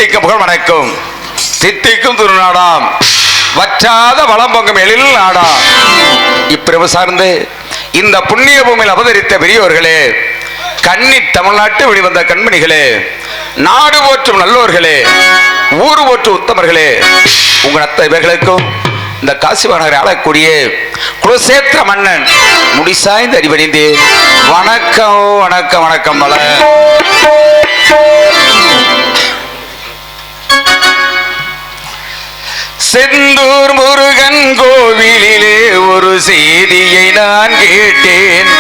தித்திக்கும் புகழ் வணக்கம் தித்திக்கும் திருநாடாம் வற்றாத வளம் பொங்கும் எழில் நாடாம். இப்பிரபு சார்ந்து இந்த புண்ணிய பூமியில் அவதரித்த பெரியோர்களே, கன்னி தமிழ்நாட்டு வெளிவந்த கண்மணிகளே, நாடு போற்றும் நல்லோர்களே, ஊர் போற்றும் உத்தமர்களே, உங்கள் அத்தனை பேர்களுக்கும் இந்த காசி மாநகரை ஆளக்கூடிய குலசேத்திர மன்னன் முடிசாய்ந்து அறிவடைந்து வணக்கம் வணக்கம் வணக்கம் பல. செந்தூர் முருகன் கோவிலிலே ஒரு செய்தியை நான் கேட்டேன்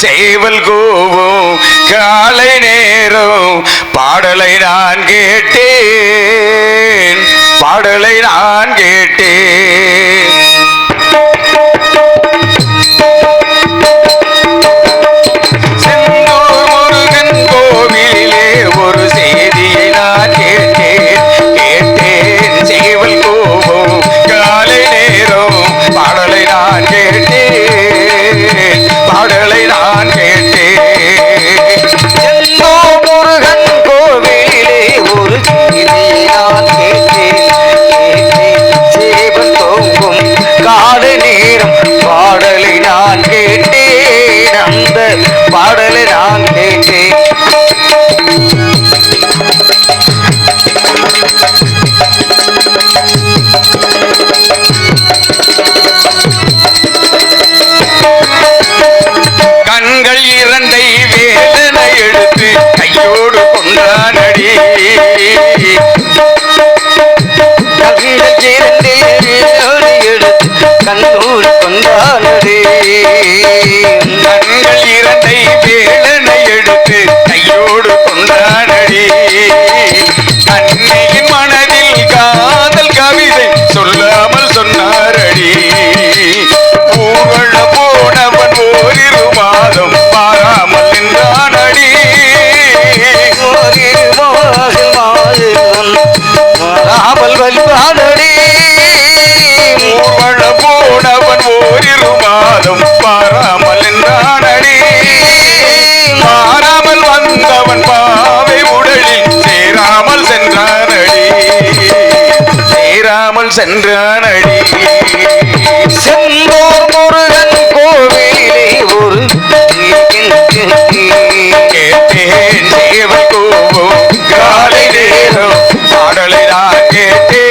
சேவல் கோவும் காலை நேரம் பாடலை நான் கேட்டேன் செந்தூர் முருகன் கோவிலிலே ஒரு செய்தியை நான் கேட்டேன் சேவல் கோவும் காலை நேரம் பாடலை நான் கேட்டேன் செந்தூர் முருகன் கோவிலே ஒரு செய்தியை நான் கேட்டேன் சேவல் கோவும் காலை நேரம் பாடலை நான் கேட்டேன் அந்த பாடலை நான் கேட்டேன். கண்கள் இரண்டை வேதனை எடுத்து கையோடு கொண்டானடி, கண்கள் இரண்டை வேதனை எடுத்து கண்ணூர் கொண்டானடி, கண்கள் இரண்டை வேதனை எடுத்து கையோடு கொண்டானடி, அன்னையின் மனதில் காதல் கவிதை சொல்லாமல் சொன்னாரடி, ஊர்வல போனவன் ஓரிரு மாதம் மாறாமல் நின்றானடி, மாறாமல் வல்வானடி, ஊர்வல போனவன் ஓரிரு மாதம் மாறாமல் நின்றானடி, மாறாமல் வந்தவன் பாவை உடலில் சேராமல் சென்றானடி. செந்தூர் முருகன் கோவிலே ஒரு கேட்டேன் சேவல் கோவும் காலை நேரம் பாடலை நான் கேட்டேன்.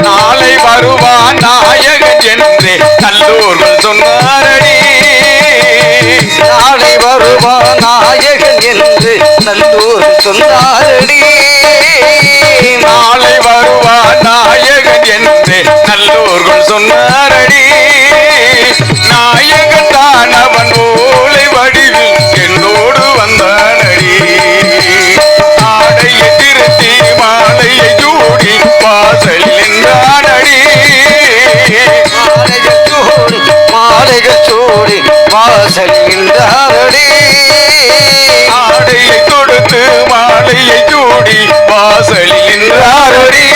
நாளை வருவான் நாயகன் என்று நல்லோர்கள் சொன்னாரடி, நாளை வருவான் நாயகன் என்று நல்லூர் சொன்னாரடி, நாளை வருவான் நாயகன் என்று நல்லோர்கள் சொன்னாரடி, நாயகன் தான் அவன் ஓலை வடிவில் என்னோடு வந்தானடி, ஆடையை திருத்தி மாலையை ஜூடி வாசல் நின்றானடி, மாலைகள் சூடி வாசல் நின்றாரடி, ஆடையை கொடுத்து மாலையை ஜூடி வாசலில் நின்றாரடி,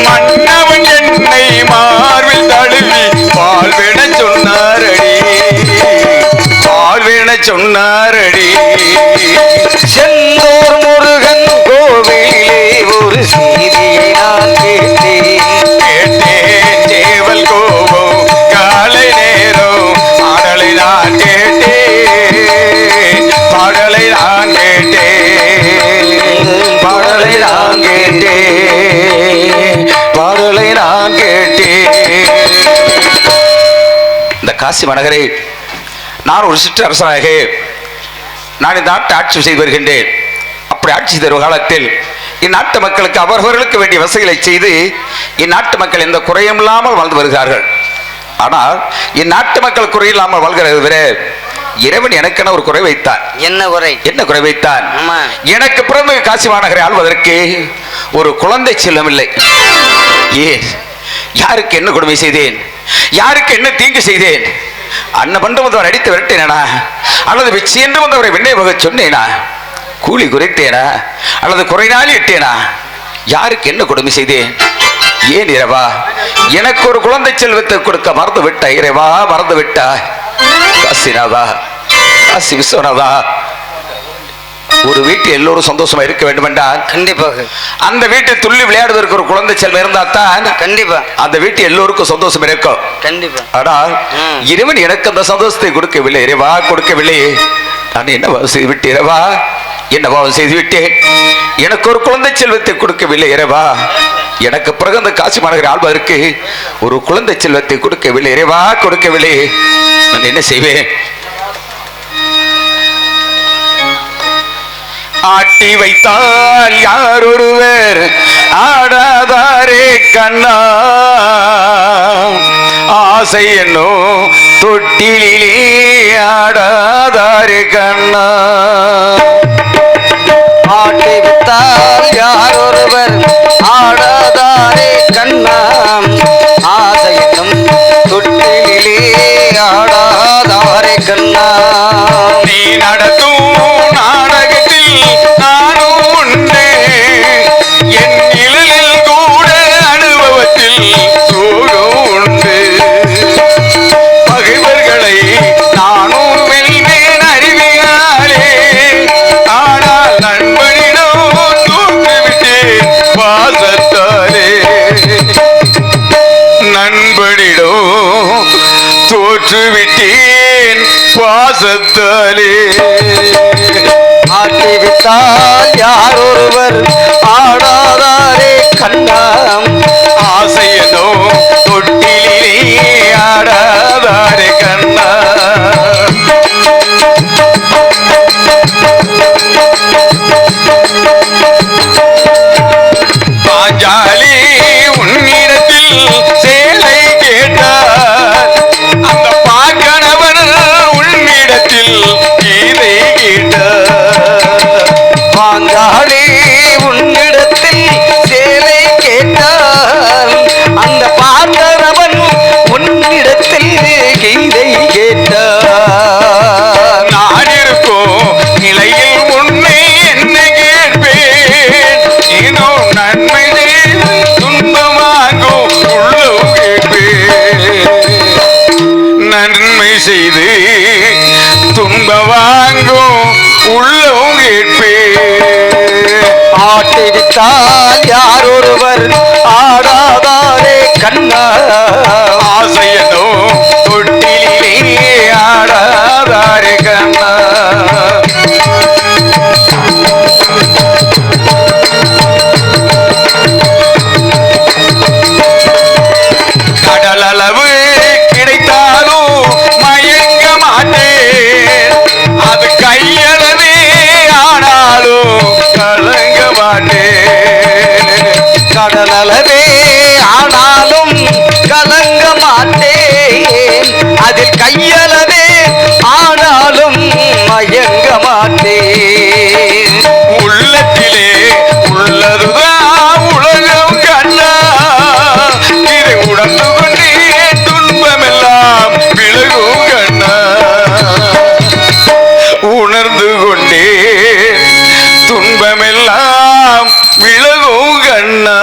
மன்னவன் என்னை மார்பில் தழுவி வாழ்விட சொன்னாரடி, செந்தூர் முருகன் கோவிலே ஒரு செய்தியை நான் கேட்டேன் சேவல் கோவும் காலை நேரம் பாடலை நான் கேட்டேன் இந்த காசி மாநகரை நான் ஒரு சிற்று அரசனாக நான் இந்த நாட்டை ஆட்சி செய்து வருகின்றேன். அப்படி ஆட்சி செய்த காலத்தில் இந்நாட்டு மக்களுக்கு அவர்களுக்கு வேண்டிய வசதிகளை செய்து இந்நாட்டு மக்கள் எந்த குறையும் இல்லாமல் வாழ்ந்து வருகிறார்கள். ஆனால் இந்நாட்டு மக்கள் குறையில்லாமல் வாழ்கிறது வரை இறைவன் எனக்கென ஒரு குறை வைத்தான். என்ன குறை வைத்தான்? எனக்கு பிறந்து காசி மாநகரை ஆள்வதற்கு ஒரு குழந்தை செல்லம் இல்லை. ஏன்? யாருக்கு என்ன கொடுமை செய்தேன்? யாருக்கு என்ன தீங்கு செய்தேன்? அன்ன பண்டு வந்தவர் அடித்து விரட்டினேனா? அல்லது வெச்சி என்று வந்தவரை வெண்ணை வகை சொன்னேனா? கூலி குறைத்தேனா? அல்லது குறைநாளி இட்டேனா? யாருக்கு என்ன கொடுமை செய்தேன்? ஏன் இறைவா எனக்கு ஒரு குழந்தை செல்வத்தை கொடுக்க மறந்து விட்ட இறைவா, மறந்து விட்டாய். காசிநாதா, காசி விஸ்வநாதா, ஒரு வீட்டில் எல்லோரும் சந்தோஷமா இருக்க வேண்டும் என்றால் கண்டிப்பாக அந்த வீட்டில் துள்ளி விளையாடுவதற்கு ஒரு குழந்தை செல்வம் இருந்தா தான் கண்டிப்பா அந்த வீட்டில் எல்லோருக்கும் சந்தோஷம் இருக்கும். கண்டிப்பா. ஆனால் இறைவன் எனக்கு அந்த சந்தோஷத்தை கொடுக்கவில்லை இறைவா, கொடுக்கவில்லை. நான் என்ன செய்து விட்டேன் இறைவா, என்ன பாவம் செய்து விட்டேன்? எனக்கு ஒரு குழந்தை செல்வத்தை கொடுக்கவில்லை இறைவா. எனக்கு பிறகு அந்த காசி மாநகர் ஆழ்வாருக்கு ஒரு குழந்தை செல்வத்தை கொடுக்கவில்லை இறைவா, கொடுக்கவில்லை. நான் என்ன செய்வேன்? ஆட்டி வைத்தால் யார் ஒருவர் ஆடாதாரே கண்ணா, ஆசை என்னோ தொட்டிலே ஆடாதாரே கண்ணா. ஆட்டி வித்தால் யார் ஒருவர் ஆடாதாரே கண்ணா, ஆசையிலும் தொட்டிலே ஆடாதாரே கண்ணா. நீ நடத்தும் நாடகத்தில் நானும் உண்டு, என் நிழலில் கூட அனுபவத்தில் சோகம் உண்டு. பகைவர்களை நானும் வெல்வேன் அறிவினாலே, ஆனால் நண்பனிடம் தூக்கிவிட்டேன் பாசத்தாலே. நண்பனிடம் தோற்றுவிட்டேன் பாசத்தாலே. ஆட்டி வித்தால் யார் ஒருவர் ஆடாதாரே கண்ணா, ஆசையனோ தொட்டிலே ஆடாதாரே கண்ணா. பாஞ்சாலி உன்னிடத்தில் சேலை கேட்டார், அந்த பாக்கணவன் உன்னிடத்தில் கீதை கேட்டார். பாஞ்சாலி உன்னிடத்தில் சேலை கேட்டால், அந்த பாண்டவன் உன்னிடத்தில் கீதை கேட்டார். நான் இருக்கும் நிலையில் உன்னை என்ன கேட்பேன், ஏனோ நன்மை செய்து துன்பமாகும் உள்ளம் கேட்பேன். நன்மை செய்து துன்ப வாங்கும் உள்ளம் கேட்பேன். ஆட்டி வித்தால் யார் ஒருவர் ஆடாதாரே கண்ணா, ஆசையனோ தொட்டிலே ஆடாதாரே கண்ணா. கடலளவு கிடைத்தாலும் மயங்க மாட்டேன், அது கையளவே ஆனாலும் கலங்க மாட்டேன். கடலளவே ஆனாலும் கலங்க மாட்டேன், அதில் கையளவே ஆனாலும் மயங்க மாட்டேன். உள்ளத்திலே உள்ளதுதான் உலகம் கண்ணா, இதை உணர்ந்து கொண்டே துன்பமெல்லாம் விலகும் கண்ணா. உணர்ந்து கொண்டே துன்பமெல்லாம் விலகும் கண்ணா.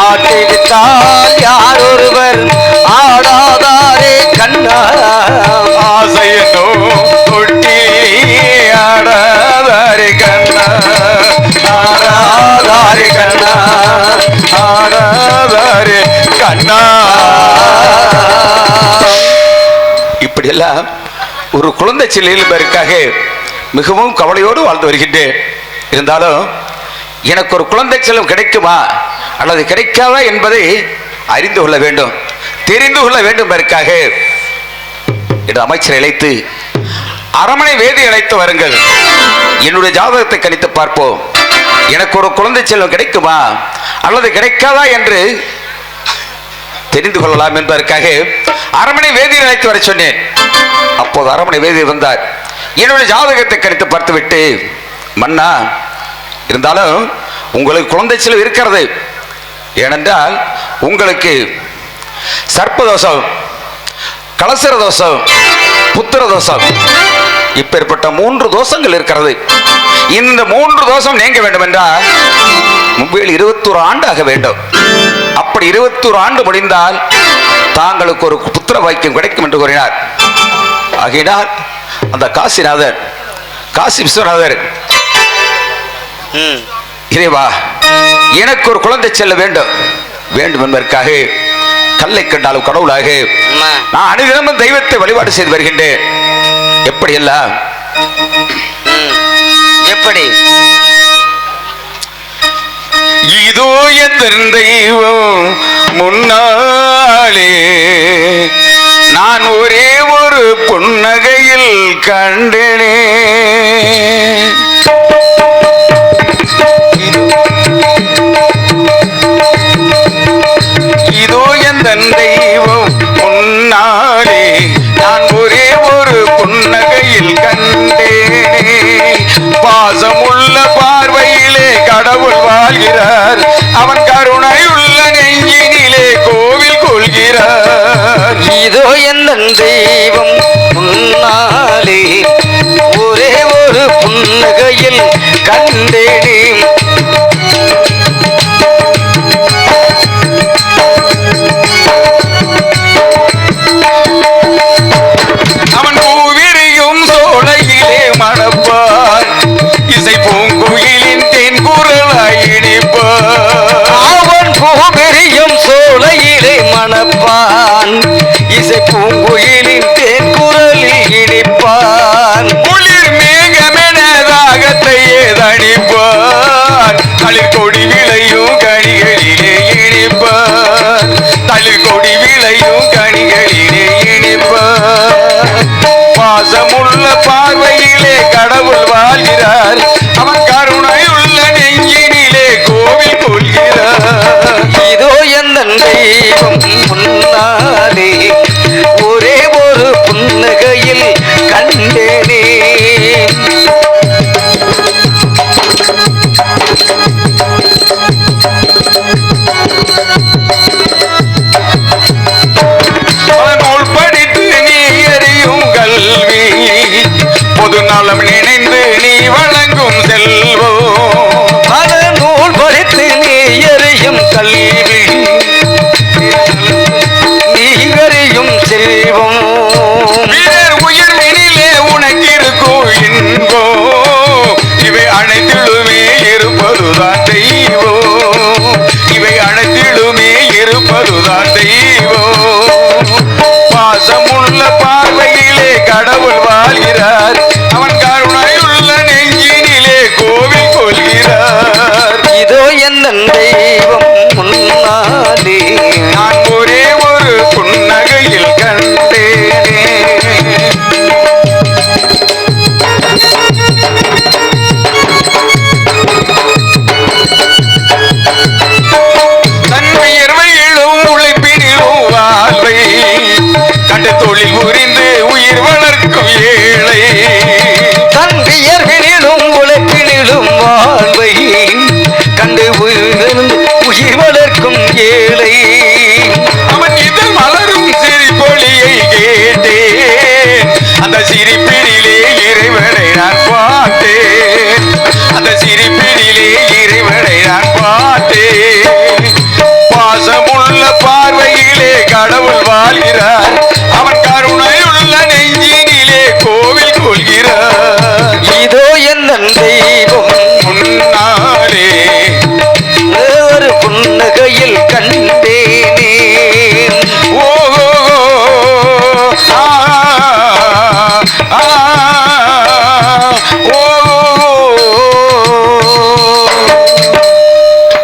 ஆட்டி வித்தால் யார் ஒருவர் ஆடாதாரே கண்ணா, ஆசையனோ தொட்டி ஆடாதாரே கண்ணா, ஆடாதாரே கண்ணா, ஆடாதாரே கண்ணா. இப்படியெல்லாம் ஒரு குழந்தை செல்லில் இருக்காக மிகவும் கவலையோடு வாழ்ந்து வருகின்றேன். இருந்தாலும் எனக்கு ஒரு குழந்தை செல்வம் கிடைக்குமா அல்லது கிடைக்காதா என்பதை அறிந்து கொள்ள வேண்டும், தெரிந்து கொள்ள வேண்டும் என்பதற்காக என்று அமைச்சரை அழைத்து அரமனை வேதி அழைத்து வருங்கள், என்னுடைய ஜாதகத்தை கணித்து பார்ப்போம், எனக்கு ஒரு குழந்தை செல்வம் கிடைக்குமா அல்லது கிடைக்காதா என்று தெரிந்து கொள்ளலாம் என்பதற்காக அரமனை வேதியை அழைத்து வர சொன்னேன். அப்போது அரமனை வேதி வந்தார். என்னுடைய ஜாதகத்தை கணித்து பார்த்துவிட்டு, மன்னா, இருந்தாலும் உங்களுக்கு குழந்தை செல்வம் இருக்கிறது, ஏனென்றால் உங்களுக்கு சர்ப்பதோஷம், கலசர தோஷம், புத்திர தோஷம், இப்பேற்பட்ட 3 தோஷங்கள் இருக்கிறது. இந்த 3 தோஷம் நீங்க வேண்டும் என்றால் இவ்வேளை 21 ஆண்டாக வேண்டும். அப்படி 21 ஆண்டு முடிந்தால் தாங்களுக்கு ஒரு புத்திர வாக்கியம் கிடைக்கும் என்று கூறினார். ஆகையினால் அந்த காசிநாதர், காசி விஸ்வநாதர், இறைவா எனக்கு ஒரு குழந்தை செல்ல வேண்டும் வேண்டும் என்பதற்காக கல்லை கண்டாலும் கடவுளாக நான் அனைதினமும் தெய்வத்தை வழிபாடு செய்து வருகின்றேன். எப்படி எல்லாம் எப்படி இதோ என் தெய்வம் முன்னாலே நான் ஒரே ஒரு புன்னகையில் கண்டனே. இதோ என் தெய்வம் முன்னாலே நான் ஒரே ஒரு புன்னகையில் கண்டேனே. பாசமுள்ள பார்வையிலே கடவுள் வாழ்கிறார், அவன் கருணையுள்ள நெஞ்சினிலே கோவில் கொள்கிறார். இதோ என் தெய்வம் முன்னாலே ஒரே ஒரு புன்னகையில் கண்டேனே. அவன் பூவிரியும் சோலையிலே மணப்பார், இசை பூங்குயிலின் தென்குரலாய் இனிப்பார். அவன் பூவெறியும் சோலையிலே மணப்பான், இசை பூங்குயிலின் தேன்குரலில் இனிப்பான். குளிர் மேகமெனதாகத்தையே தணிப்பார், தளிர் கொடி விளையும் கனிகளிலே இனிப்பார். தளிர் கொடி விளையும் கனிகளிலே இனிப்பார். பாசமுள்ள பார்வையிலே கடவுள் வாழ்கிறார், அவன் கருணையுள்ள நெஞ்சினிலே கோவில் கொள்கிறார். இதோ என் தெய்வம் முன்னாலே ஒரே ஒரு புன்னகையில் கண்டேனே. நூல் படித்து நீ அறியும் கல்வி, பொது நலம் நினைந்து நீ வழங்கும் செல்வம். பல நூல் படித்து நீ எறியும் கல்வி, நீ எறியும் செல்வம். வீரர் உயர்வினிலே உனக்கு இருக்கும் இன்பம், இவை அனைத்திலுமே இருப்பதுதான் தெய்வம். இவை அனைத்திலுமே இருப்பதுதான் தெய்வம். பாசமுள்ள பார்வையிலே கடவுள் வாழ்கிறார், அவன் கருணையுள்ள நெஞ்சினிலே கோவில் கொள்கிறார். இதோ என் தெய்வம் முன்னாலே நான் ஒரே ஒரு புன்னகையில் கண்டேனே. தன் உயர்வையிலும் உழைப்பினிலும் வாழ்வை கண்டு தொழில் புரிந்து உயிர் வளர்க்கும் ஏழை. தன் வியர்வினிலும் உழைப்பினிலும் வாழ்வை கண்டு உயிர் வளர்க்கும் ஏழை. அவன் இதழ் மலரும் சிரிப்பொலியை கேட்டேன், அந்த சிரிப்பினிலே இறைவனை நான் பார்த்தேன். அந்த சிரிப்பினிலே இறைவனை நான் பார்த்தேன். பாசமுள்ள பார்வையிலே கடவுள் வாழ்கிறார், அவன் கருணையுள்ள நெஞ்சினிலே கோவில் கொள்கிறார். இதோ என் தெய்வம் முன்னாலே ஒரு புன்னகையில் கண்டேனே. ஓ ஆ ஆ ஓ.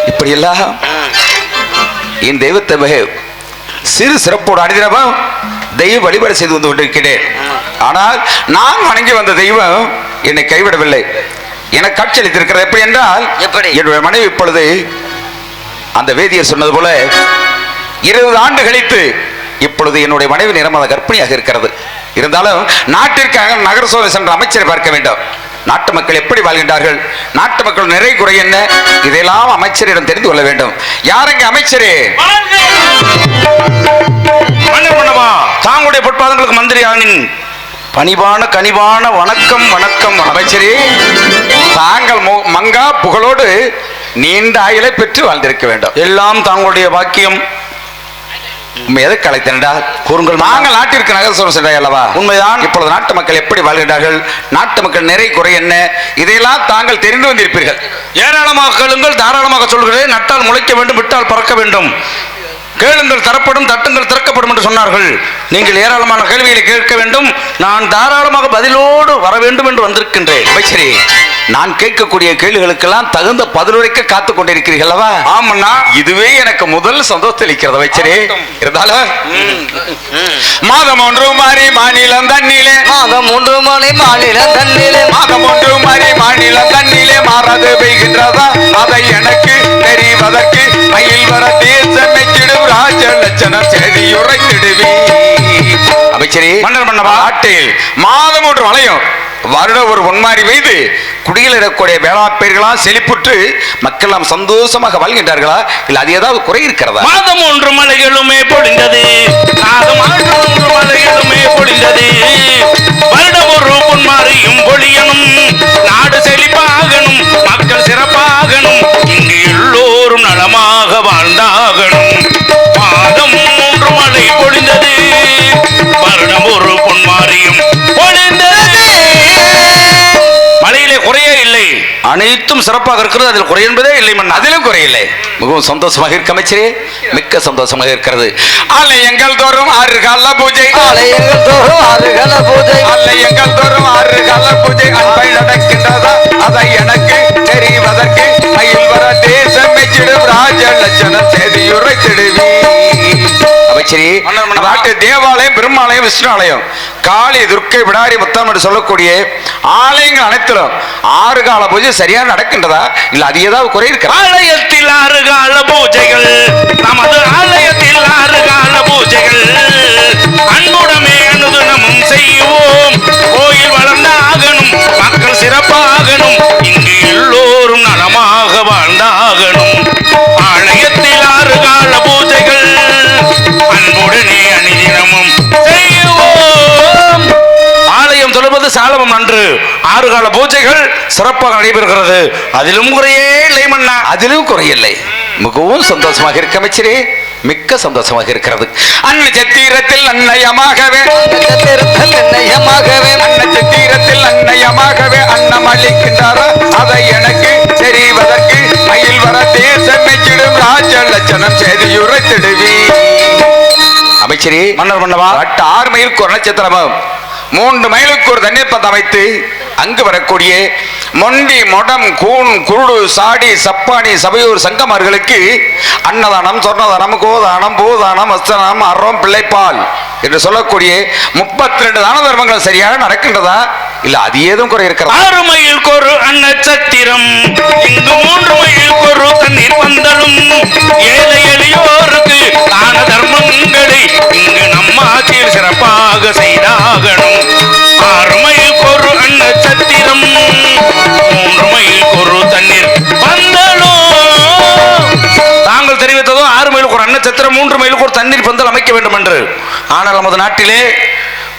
இப்படியெல்லாம் என் தெய்வத்தை மிக சிறு சிறப்போடு அணிதினமும் தெய்வ வழிபாடு செய்து வந்து கொண்டிருக்கிறேன். ஆனால் நான் வணங்கி வந்த தெய்வம் என்னை கைவிடவில்லை, எனக்கு காட்சி அளித்திருக்கிறது. எப்படி என்றால், எப்படி? என்னுடைய மனைவி இப்பொழுது அந்த வேதியர் சொன்னது போல 20 ஆண்டு கழித்து இப்பொழுது என்னுடைய மனைவி நிறமாத கர்ப்பிணியாக இருக்கிறது. இருந்தாலும் நாட்டிற்காக நகர சோலை சென்ற அமைச்சரை பார்க்க வேண்டும். நாட்டு மக்கள் எப்படி வாழ்கின்றார்கள், நாட்டு மக்கள் நிறை குறை என்ன, இதையெல்லாம் அமைச்சரிடம் தெரிந்து கொள்ள வேண்டும். யாருங்க அமைச்சரே? தாங்களுடைய பொற்பாதங்களுக்கு மந்திரி ஆனின் பணிவான கனிவான வணக்கம் வணக்கம். அமைச்சரே, தாங்கள் மங்கா புகழோடு நீண்ட ஆயுளை பெற்று வாழ்ந்திருக்க வேண்டும். எல்லாம் தாங்களுடைய பாக்கியம். எதற்கு அழைத்தனடா? கூறுங்கள். நாங்கள் நாட்டிற்கு நகர சென்றாய் அல்லவா? உண்மைதான். இப்பொழுது நாட்டு மக்கள் எப்படி வாழ்கிறார்கள், நாட்டு மக்கள் நிறை குறை என்ன, இதையெல்லாம் தாங்கள் தெரிந்து வந்திருப்பீர்கள். ஏராளமாக கேளுங்கள், தாராளமாக சொல்கிறேன். நட்டால் முளைக்க வேண்டும், விட்டால் பறக்க வேண்டும். கேளுங்கள் தரப்படும், தட்டுங்கள் திறக்கப்படும் என்று சொன்னார்கள். நீங்கள் ஏராளமான கேள்விகளை கேட்க வேண்டும். நான் தாராளமாக பதிலோடு வர வேண்டும் என்று வந்திருக்கின்றேன். அமைச்சரே, நான் கேட்கக்கூடிய கேள்விகளுக்கெல்லாம் தகுந்த பதிலுரைக்க காத்துக் கொண்டிருக்கிறீர்கள் அல்லவா? ஆமண்ணா, இதுவே எனக்கு முதல் சந்தோஷத்தை அளிக்கிறது அமைச்சரே. இருந்தாலும் மாதம் ஒன்று மாறி மாநிலம் தண்ணிலே, மாதம் 3 மணி மாநிலம் தண்ணிலே, மாதம் ஒன்று மாறி மாநிலம் தண்ணிலே மாறாது பெய்கின்றதா, அதை எனக்கு தெரிவதற்கு மயில் வர தேசம் மெச்சிடும் ராஜ லட்சணம் செய்தியுரைத்திடுவே. அமைச்சரே, மன்னர் மன்னவா, நாட்டில் மாதம் ஒன்று மழையும் வருடம் ஒரு பொன்மாரி பெய்து குடியில் இருக்கக்கூடிய வேளாப்பயிர்களாம் செழிப்புற்று மக்கள் எல்லாம் சந்தோஷமாக வாழ்கின்றார்களா, இல்ல அது ஏதாவது குறை இருக்கிறதா? மாதம் 1 மலைகளுமே பொழிந்தது, மாதம் 1 மலைகளுமே பொழிந்தது, வருடம் ஒரு பொன்மாரியும் பொழியணும், நாடு செழிப்பாகணும், மக்கள் சிறப்பாகணும், இங்கு எல்லோரும் நலமாக வாழ்ந்தாகணும். மாதம் 3 மழை பொழிந்தது, வருடம் ஒரு பொன்மாரியும் பொழிந்தது. மழையிலே குறையே இல்லை, அனைத்தும் சிறப்பாக இருக்கிறது, அதில் குறை என்பதே இல்லை மன்னா. அதிலும் குறையில்லை. மிகவும் சந்தோஷமாக இருக்க அமைச்சரே, மிக்க சந்தோஷமாக இருக்கிறது. ஆலயங்கள் தோறும் 6 கால பூஜை, ஆலயங்கள் தோறும் 6 கால பூஜை, ஆலயங்கள் தோறும் 6 கால பூஜை அன்பை நடக்கின்றதா, அதை எனக்கு தெரிவதற்கு மயில் வர தேசம் மெச்சிடும் ராஜ லட்சணம் செய்தியுரைத்திடுவே. அமைச்சரே, நாட்டு தேவாலயம், பெருமாலயம், விஷ்ணாலயம், காளி, துர்க்கை, விடாரி, முத்தம் என்று சொல்லக்கூடிய ஆலயங்கள் அனைத்திலும் 6 கால பூஜை சரியா நடக்கின்றதா, இல்ல அது ஏதாவது குறை இருக்கிற? ஆலயத்தில் 6 கால பூஜைகள், நமது ஆலயத்தில் 6 கால பூஜைகள், அன்புடமே அனுதினமும் செய்வோம், கோயில் வளர்ந்தாகணும், மக்கள் சிறப்பாகணும், இங்கு எல்லோரும் நலமாக வாழ்ந்தாகணும். ஆலயத்தில் 6 கால பூஜைகள், அன்புடனே அனுதினமும் செய்வோம். ஆலயம் சொல்வது சாலமும் நன்று, 6 கால பூஜைகள் சிறப்பாக நடைபெறுகிறது, அதிலும் குறையே இல்லை மன்னா. அதிலும் குறையில்லை. மிகவும் சந்தோஷமாக இருக்க அமைச்சரே, மிக்க சந்தோஷமாக இருக்கிறது. அன்னச்சத்திரத்தில் அன்னயமாகவே, நட்சத்திரத்தில் நிர்ணயமாகவே, அன்னச்சத்திரத்தில் அன்னயமாகவே அன்னம் அளிக்கின்றாரா, அதை எனக்கு தெரிவதற்கு மயில் வர தேசம் மெச்சிடும் ராஜ லட்சணம் செய்தியுரைத்திடுவே. அமைச்சரே, மன்னர் மன்னவா, 6 மைலுக்கு ஒரு நட்சத்திரமும் 3 மைலுக்கு ஒரு தண்ணீர் பந்தம் அமைத்து அங்கு வரக்கூடிய மொண்டி, மொடம், கூண், குருடு, சாடி, சப்பானி, சபையூர் சங்கமர்களுக்கு அன்னதானம், சொர்ணதானம், கோதானம், பூதானம், வஸ்திரம், அறம், பிள்ளைப்பால் என்று சொல்லக்கூடிய 32 தான தர்மங்கள் சரியாக நடக்கின்றதா, இல்ல அது ஏதும் குறை இருக்கிறதா? 6 மைலுக்கு ஒரு அன்னச்சத்திரம், இங்கு 3 மைலுக்கு ஒரு தண்ணீர் பந்தலும், ஏழை எளியோருக்கு தான தர்மங்களை இங்கு நம்ம ஆட்சியில் சிறப்பாக செய்தாகணும். 6 மைலுக்கு ஒரு அன்னச்சத்திரம், 3 மைலுக்கு ஒரு தண்ணீர் பந்தலும். தாங்கள் தெரிவித்ததோ 6 மைலுக்கு ஒரு அன்னச்சத்திரம், 3 மைலுக்கு ஒரு தண்ணீர் பந்தல் அமைக்க வேண்டும் என்று. ஆனால் நமது நாட்டிலே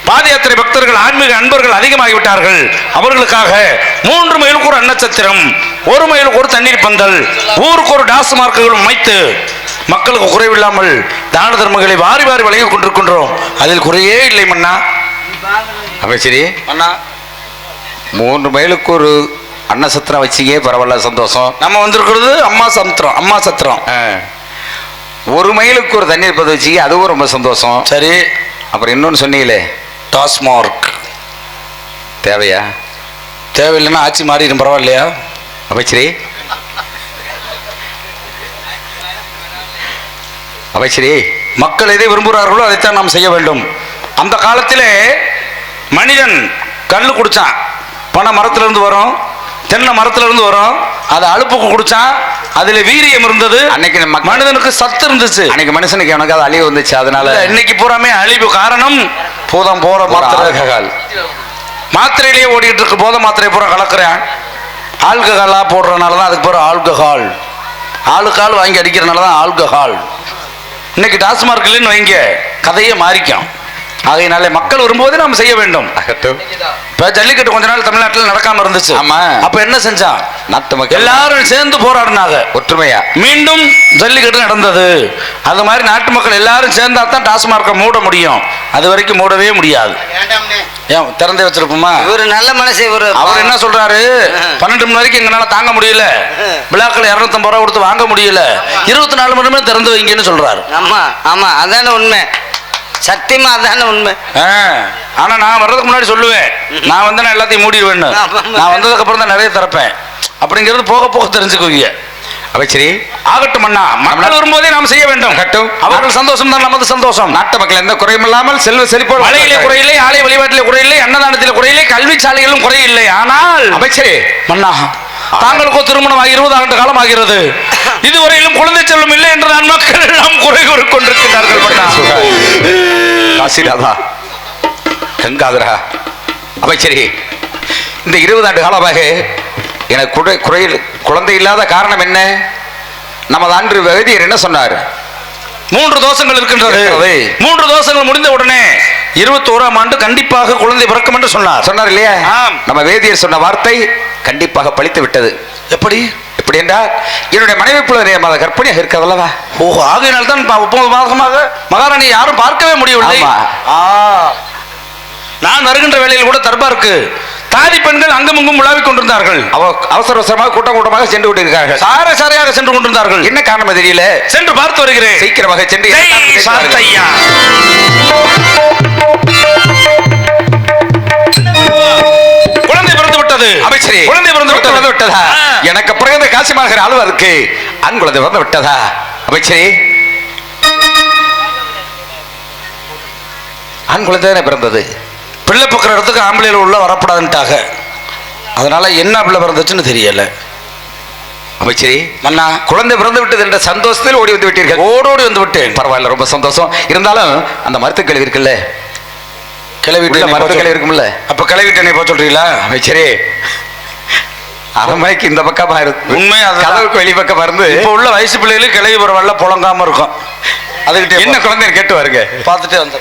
பாத யாத்திரை பக்தர்கள், ஆன்மீக அன்பர்கள் அதிகமாகிவிட்டார்கள். அவர்களுக்காக 3 மைலுக்கு ஒரு அன்னச்சத்திரம், 1 மைலுக்கு ஒரு தண்ணீர் பந்தல், ஊருக்கு ஒரு டாஸ்மார்க்குகள் அமைத்து மக்களுக்கு குறைவில்லாமல் தான தர்மங்களை வாரி வாரி வழங்கிக் கொண்டிருக்கின்றோம். அதில் குறையே இல்லை மன்னா. அமைச்சரே, அண்ணா, 3 மைலுக்கு ஒரு அன்னசத்திரம் வச்சிங்க, பரவாயில்ல, சந்தோஷம். நம்ம வந்திருக்கிறது அம்மா சத்திரம், அம்மா சத்திரம். 1 மைலுக்கு ஒரு தண்ணீர் பந்தல் வச்சிங்க, அதுவும் ரொம்ப சந்தோஷம். சரி, அப்புறம் இன்னொன்னு சொன்னீங்களே, டாஸ்மார்க் தேவையா? தேவையில்லைன்னா ஆட்சி மாறிடும், பரவாயில்லையா? அமைச்சரே, அமைச்சரே, மக்கள் எதை விரும்புகிறார்களோ அதைத்தான் நாம் செய்ய வேண்டும். அந்த காலத்திலே மனிதன் கல் குடிச்சான், பனை மரத்திலிருந்து வரும், தென்னை மரத்திலிருந்து வரும், அதை அலுப்புக்கு குடிச்சான், அதுல வீரியம் இருந்தது. அன்னைக்கு மனிதனுக்கு சத்து இருந்துச்சு. அன்னைக்கு மனுஷனுக்கு எனக்கு அது அழிவு வந்துச்சு. அதனால இன்னைக்கு பூராமே அழிவு. காரணம் பூதம் போற மாத்திரை, மாத்திரையிலேயே ஓடிட்டு இருக்கு. போத மாத்திரை பூரா கலக்குறேன், ஆல்கஹாலா போடுறதுனால தான் அதுக்கு பேர் ஆல்கஹால். ஆளுக்கால் வாங்கி அடிக்கிறதுனால தான் ஆல்கஹால். இன்னைக்கு டாஸ்மார்க் இல்லைன்னு வைங்க, கதையே மாறிக்கும். ஆகையினாலே மக்கள் வரும்போது நாம் செய்ய வேண்டும். அகட்டும். இப்ப ஜல்லிக்கட்டு கொஞ்ச நாள் தமிழ்நாட்டில் நடக்காம இருந்துச்சு. ஆமா. அப்ப என்ன செஞ்சான்? நாட்டு மக்கள் எல்லாரும் சேர்ந்து போராடினாங்க, ஒற்றுமையா. மீண்டும் ஜல்லிக்கட்டு நடந்தது. அது மாதிரி நாட்டு மக்கள் எல்லாரும் சேர்ந்தா தான் டாஸ்மார்க்கை மூட முடியும். அது வரைக்கும் மூடவே முடியாது. ஏன் திறந்தே வச்சிருப்போமா? இவரு நல்ல மனசு. இவரு அவர் என்ன சொல்றாரு? 12 மணி வரைக்கும் எங்களால தாங்க முடியல, பிளாக்ல 250 ரூபா கொடுத்து வாங்க முடியல, 24 மணி நேரம் திறந்து வைங்கன்னு சொல்றாரு. ஆமா ஆமா, அதான உண்மை. சத்தியமா அதான உண்மை. ஆனா நான் வர்றதுக்கு முன்னாடி சொல்லுவேன், நான் வந்து நான் எல்லாத்தையும் மூடிடுவேன்னு. நான் வந்ததுக்கு அப்புறம் தான் நிறைய திறப்பேன் அப்படிங்கிறது போக போக தெரிஞ்சுக்குவீங்க. அமைச்சரே, ஆகட்டும் அண்ணா, மக்கள் வரும்போதே நாம் செய்ய வேண்டும். கட்டும். அவர்கள் சந்தோஷம் தான் நமது சந்தோஷம். நாட்டு மக்கள் எந்த குறையும் இல்லாமல் செல்வ செழிப்போடு மழையிலே குறையில்லை, ஆலய வழிபாட்டிலே குறையில்லை, அன்னதானத்திலே குறையில்லை, கல்வி சாலைகளும் குறையில்லை. ஆனால் அமைச்சரே, மன்னா, தாங்களுக்கோ திருமணம் 20 ஆண்டு காலம் ஆகிறது, இதுவரையிலும் குழந்தை செல்வம் இல்லை என்று நான் மக்கள் எல்லாம் குறை கூறி கொண்டிருக்கிறார்கள். மன்னா, காசிநாதா, கங்காதரா, அமைச்சரே, இந்த 20 ஆண்டு காலமாக எனக்கு குழந்தை இல்லாத காரணம் என்ன? நமது அன்று வைத்தியர் என்ன சொன்னார்? 3 தோஷங்கள் இருக்கின்றது. 3 தோஷங்கள் முடிந்த உடனே 21ஆம் ஆண்டு கண்டிப்பாக குழந்தை பிறக்கும் என்று சொன்னார் இல்லையா? ஆம். நம்ம வேதியர் சொன்ன வார்த்தை கண்டிப்பாக பலித்து விட்டது. எப்படி எப்படி என்றால், என்னுடைய மனைவி புள்ள கற்பனையாக இருக்கிறதல்லவா? ஓஹோ, ஆகையினால் தான் 9 மாதமாக மகாராணி யாரும் பார்க்கவே முடியவில்லை. நான் வருகின்ற வேளையில் கூட தர்பாருக்கு தாதி பெண்கள் அங்குமங்கும் உலாவிக் கொண்டிருந்தார்கள். அவசர அவசரமாக கூட்டம் கூட்டமாக சென்று கொண்டிருக்கிறார்கள். சாரையாக சென்று கொண்டிருந்தார்கள். என்ன காரணம் தெரியல. சென்று பார்த்து வருகிறேன். சீக்கிரமாக சென்று சாத்தையா, குழந்தை பிறந்து விட்டது. அமைச்சரே, குழந்தை பிறந்து விட்டதா? எனக்கு பிறந்த காசி மாநகர் ஆளுவதற்கு ஆண் குழந்தை பிறந்து விட்டதா? அமைச்சரே, ஆண் குழந்தை தானே பிறந்தது. பிள்ளை பக்கிற இடத்துக்கு ஆம்பளையில் உள்ள வரப்படாதுன்ட்டாங்க. அதனால என்ன பிள்ளை பிறந்துச்சுன்னு தெரியல. அமைச்சரே, மன்னா, குழந்தை பிறந்து விட்டது என்ற சந்தோஷத்தில் ஓடி வந்து விட்டீர்கள். ஓடோடி வந்து விட்டேன். பரவாயில்ல, ரொம்ப சந்தோஷம். இருந்தாலும் அந்த மருத்துவ இருக்குல்ல, கிளவிட்டு மருத்துவ இருக்கும்ல, அப்ப கிளவிட்டு போக சொல்றீங்களா? அமைச்சரே, அரண்மனைக்கு இந்த பக்கமா இருக்கு. உண்மை, கதவுக்கு வெளி பக்கமா இருந்து இப்ப உள்ள வயசு பிள்ளைகளுக்கு கிளவி பரவாயில்ல புழங்காம இருக்கும். அதுக்கிட்ட என்ன குழந்தை கேட்டு வருங்க, பார்த்துட்டே வந்து.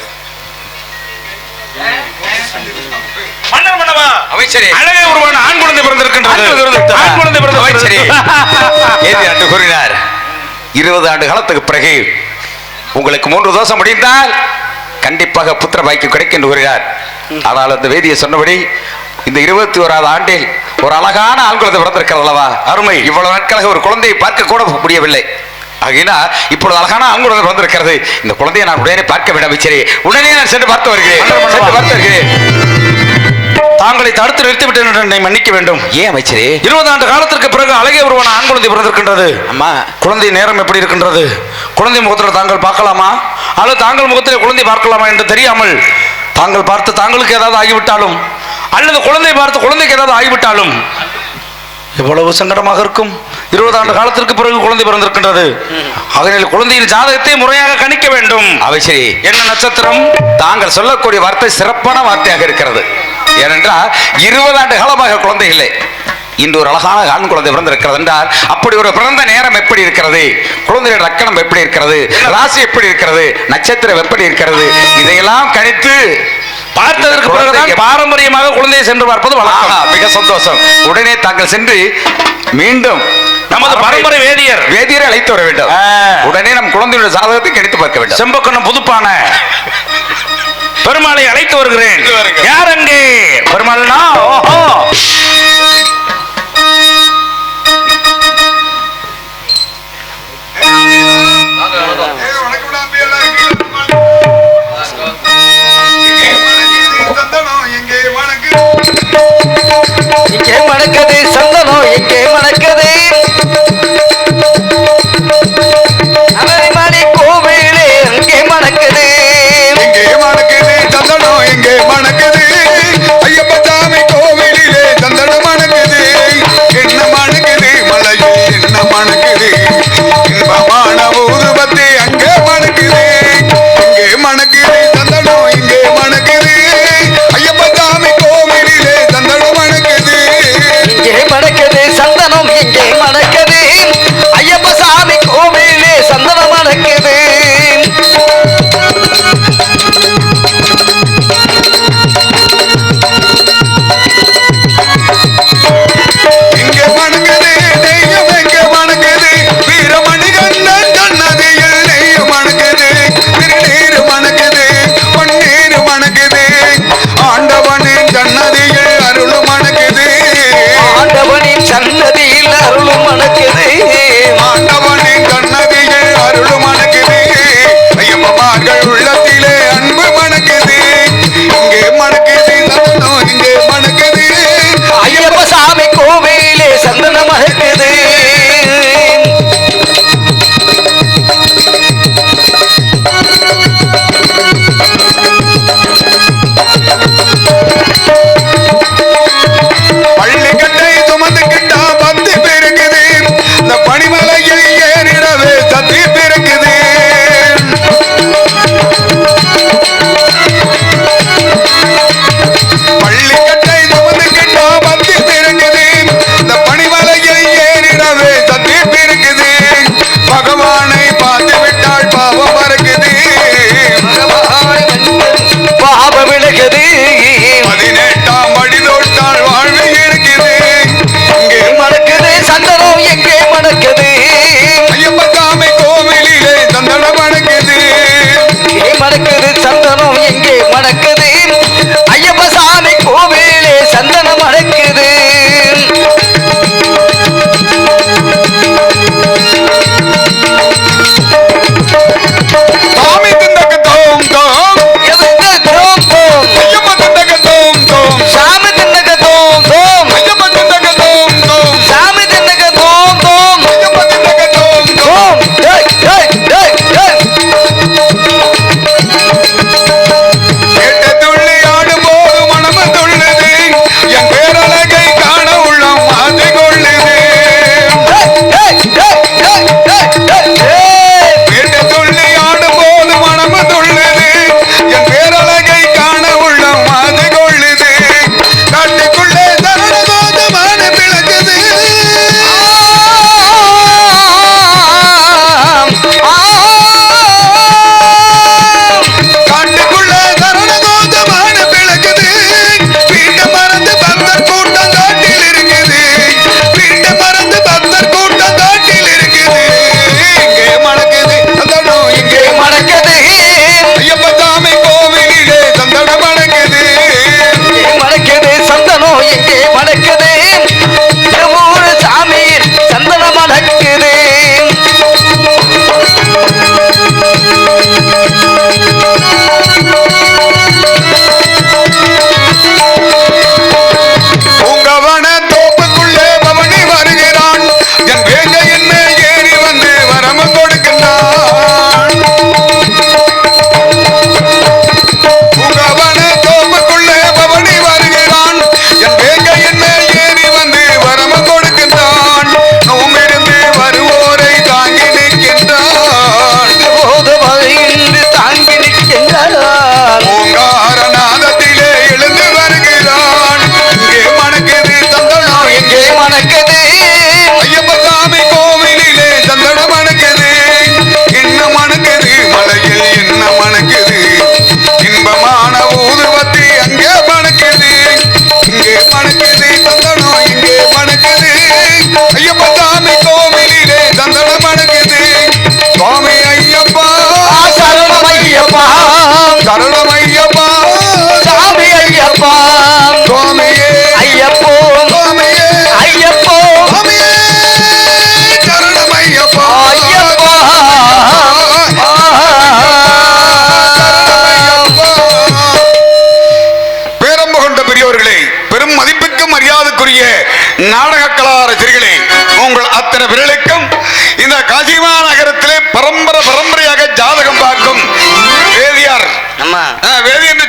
அமைச்சரே, அழகே உருவான ஆண் குழந்தை பிறந்திருக்கின்றது. ஆண் குழந்தை பிறந்த அமைச்சரே, ஏதி ஆண்டு கூறினார், 20 ஆண்டு காலத்துக்கு பிறகு உங்களுக்கு 3 தோஷம் முடிந்தால் கண்டிப்பாக புத்திர பாக்கியம் கிடைக்கும் என்று கூறினார். ஆனால் அந்த வேதியை சொன்னபடி இந்த 21ஆவது ஆண்டில் ஒரு அழகான ஆண் குழந்தை பிறந்திருக்கிறது அல்லவா? அருமை. இவ்வளவு நாட்களாக ஒரு குழந்தையை பார்க்க கூட முடியவில்லை. ஆகினா இப்பொழுது அழகான ஆண் குழந்தை பிறந்திருக்கிறது. இந்த குழந்தையை நான் உடனே பார்க்க வேண்டும் அமைச்சரே. உடனே நான் சென்று பார்த்து வருகிறேன். தாங்களை தடுத்து நிறுத்திவிட்டேன் என்று என்னை மன்னிக்க வேண்டும். ஏன் அமைச்சரே? 20 ஆண்டு காலத்திற்கு பிறகு அழகே உருவான ஆண் குழந்தை பிறந்திருக்கின்றது. அம்மா, குழந்தை நேரம் எப்படி இருக்கின்றது? குழந்தை முகத்தில் தாங்கள் பார்க்கலாமா அல்லது தாங்கள் முகத்தில் குழந்தை பார்க்கலாமா என்று தெரியாமல் தாங்கள் பார்த்து தாங்களுக்கு ஏதாவது ஆகிவிட்டாலும் அல்லது குழந்தை பார்த்து குழந்தைக்கு ஏதாவது ஆகிவிட்டாலும் எவ்வளவு சங்கடமாக இருக்கும். 20 ஆண்டு காலத்திற்கு பிறகு குழந்தை பிறந்திருக்கின்றது. அதனால் குழந்தையின் ஜாதகத்தை முறையாக கணிக்க வேண்டும். அமைச்சரே, என்ன நட்சத்திரம்? தாங்கள் சொல்லக்கூடிய வார்த்தை சிறப்பான வார்த்தையாக இருக்கிறது. ஏனென்றால் 20 ஆண்டு காலமாக குழந்தை இல்லை, இன்று ஒரு அழகான ஆண் குழந்தை பிறந்திருக்கிறது என்றால் அப்படி ஒரு பிறந்த நேரம் எப்படி இருக்கிறது, குழந்தையோட லக்கணம் எப்படி இருக்கிறது, ராசி எப்படி இருக்கிறது, நட்சத்திரம் எப்படி இருக்கிறது, இதையெல்லாம் கணித்து பார்த்ததற்கு பிறகுதான் பாரம்பரியமாக குழந்தையை சென்று பார்ப்பது வழக்கம். மிக சந்தோஷம். உடனே தாங்கள் சென்று மீண்டும் நமது பரம்பரை வேதியரை அழைத்து வர வேண்டும். உடனே நம் குழந்தையுடைய ஜாதகத்தை கணித்து பார்க்க வேண்டும். செம்பக்கண்ணம் புதுப்பான பெருமாளை அழைத்து வருகிறேன். யார் அங்கே? பெருமாள்னா இங்கே மணக்குது சந்தனம், இங்கே மணக்குது அமரிமணி கோவிலே, இங்கே மணக்குது, இங்கே மணக்குது சந்தனம், இங்கே மணக்குது ஐயப்ப சாமி கோவிலிலே சந்தனம் மணக்குது. என்ன மணக்குது மலையில், என்ன மணக்குது இன்பமான ஊதுபத்தி அங்கே மணக்குது. இங்கே மணக்குது சந்தனம், இங்கே மணக்குது ஐயப்ப சாமி கோவிலிலே சந்தனம் மணக்குது.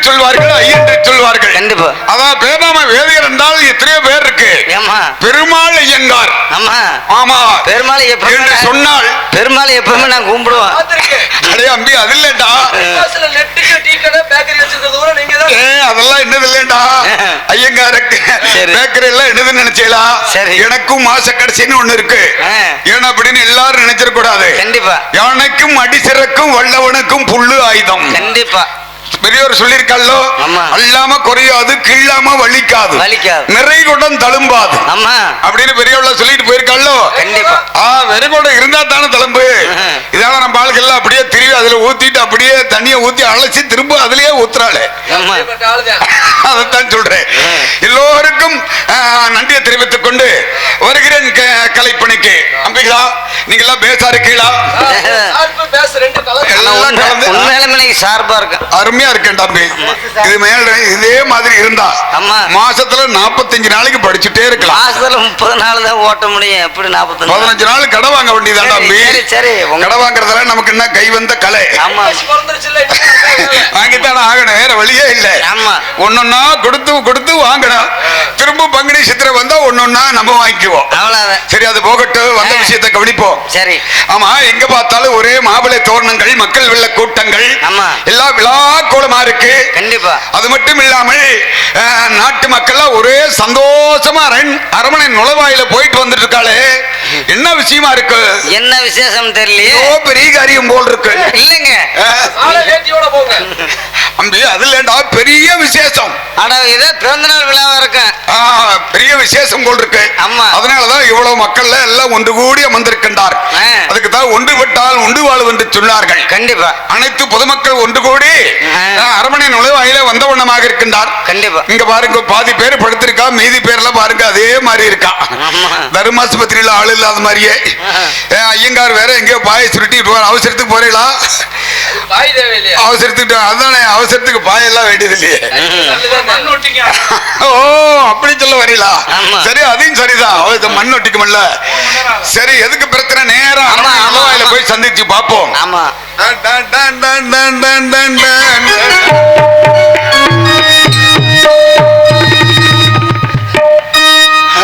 சொல்வார்கள் ஐ என்று சொல்வார்கள். கண்டிப்பா. அதான் பேர்நாம வேதியர் என்றால் எத்தனையோ பேர் இருக்கு. ஏமா பெருமாள் ஐயங்கார். ஆமா ஆமா பெருமாளை எப்ப என்று சொன்னால் பெருமாளை எப்பவுமே நான் கும்பிடுவேன். அடே அம்பி அது இல்லடா. அதெல்லாம் என்னது இல்லடா. ஐயங்காருக்கு பேக்கரி எல்லாம் என்னதுன்னு நினைச்சீங்களா? எனக்கும் மாச கடைசின்னு ஒண்ணு இருக்கு. ஏன்னா அப்படின்னு எல்லாரும் நினைச்சிட கூடாது. கண்டிப்பா. யானைக்கும் அடிசிறக்கும் வல்லவனுக்கும் புல்லு ஆயுதம். கண்டிப்பா. பெரியோர் சொல்லிருக்கல்லோ, அல்லாம குறையாது கிள்ளாம வலிக்காது நிறைகுடம் தழும்பாது அப்படின்னு பெரியவள சொல்லிட்டு போயிருக்கல்லோ. கண்டிப்பா. வெறிகுடம் இருந்தா தானே தழும்பு. இதால நம்ம ஆளுக்கு எல்லாம் அப்படியே திரும்பி அதுல ஊத்திட்டு அப்படியே தண்ணிய ஊத்தி அழைச்சி திரும்ப அதுலயே ஊத்துறாளே. அதைத்தான் சொல்றேன். எல்லோருக்கும் நன்றியை தெரிவித்துக் கொண்டு வருகிறேன் கலைப்பணிக்கு. அம்பிகளா நீங்க எல்லாம் பேசா இருக்கீங்களா? சார்பா இருக்கு. அருமையா இருக்கேன் தம்பி. இது மேல இதே மாதிரி இருந்தா மாசத்துல 45 நாளைக்கு படிச்சுட்டே இருக்கலாம். மாசத்துல 30 நாள் தான் ஓட்ட முடியும். எப்படி 15 நாள் கடை வாங்க வேண்டியதான் தம்பி. சரி கடை வாங்குறதுல நமக்கு என்ன கை வந்த கலை. வாங்கித்தானே ஆகணும், வேற வழியே இல்ல. ஒன்னொன்னா கொடுத்து கொடுத்து வாங்கணும். திரும்ப பங்குனி சித்திரை வந்தா ஒன்னொன்னா நம்ம வாங்கிக்குவோம். சரி அது போகட்டும், வந்த விஷயத்தை கவனிப்போம். சரி. ஆமா எங்க பார்த்தாலும் ஒரே மாப்பிளை தோரணங்கள், மக்கள் வெள்ள கூட்டங்கள், எல்லா விழா கோலமா இருக்கு. கண்டிப்பா. அது மட்டும் இல்லாமல் நாட்டு மக்கள் ஒரே சந்தோஷமா அரமனை நுழைவாயில போயிட்டு வந்துட்டு இருக்காளே. என்ன விஷயமா இருக்கு? என்ன விசேஷம் தெரியலையே. பெரிய காரியம் போல் இருக்கு. இல்லங்க அம்பி அதுலடா பெரிய விசேஷம். ஆனா இது பிறந்தநாள் விழாவா இருக்கு. பெரிய விசேஷம் போல் இருக்கு. அதனாலதான் இவ்வளவு மக்கள் எல்லாம் ஒன்று கூடி அமர்ந்திருக்கின்றார். அதுக்கு தான் ஒன்றுபட்டால் உண்டு வாழ்வு என்று சொன்னார்கள். கண்டிப்பா. அனைத்து பொதுமக்கள் ஒன்று கூடி அரமனை நுழைவாயில வந்த வண்ணமாக இருக்கின்றார். கண்டிப்பா. இங்க பாருங்க பாதி பேர் படுத்திருக்கா, மீதி பேர்ல பாருங்க அதே மாதிரி இருக்கா. தர்மாஸ்பத்திரியில ஆள் இல்லாத மாதிரியே. ஐயங்கார் வேற எங்கேயோ பாயை சுருட்டிட்டு அவசரத்துக்கு போறீங்களா? அவசரத்துக்கு அதானே, அவசரத்துக்கு பாயெல்லாம் வேண்டியது இல்லையே. ஓ அப்படி சொல்ல வரீங்களா? சரி அதையும் சரிதான், மண் ஒட்டிக்கும்ல. சரி எதுக்கு பிரச்சனை, நேரம் நுழைவாயில போய் சந்திச்சு பார்ப்போம். ஆமா.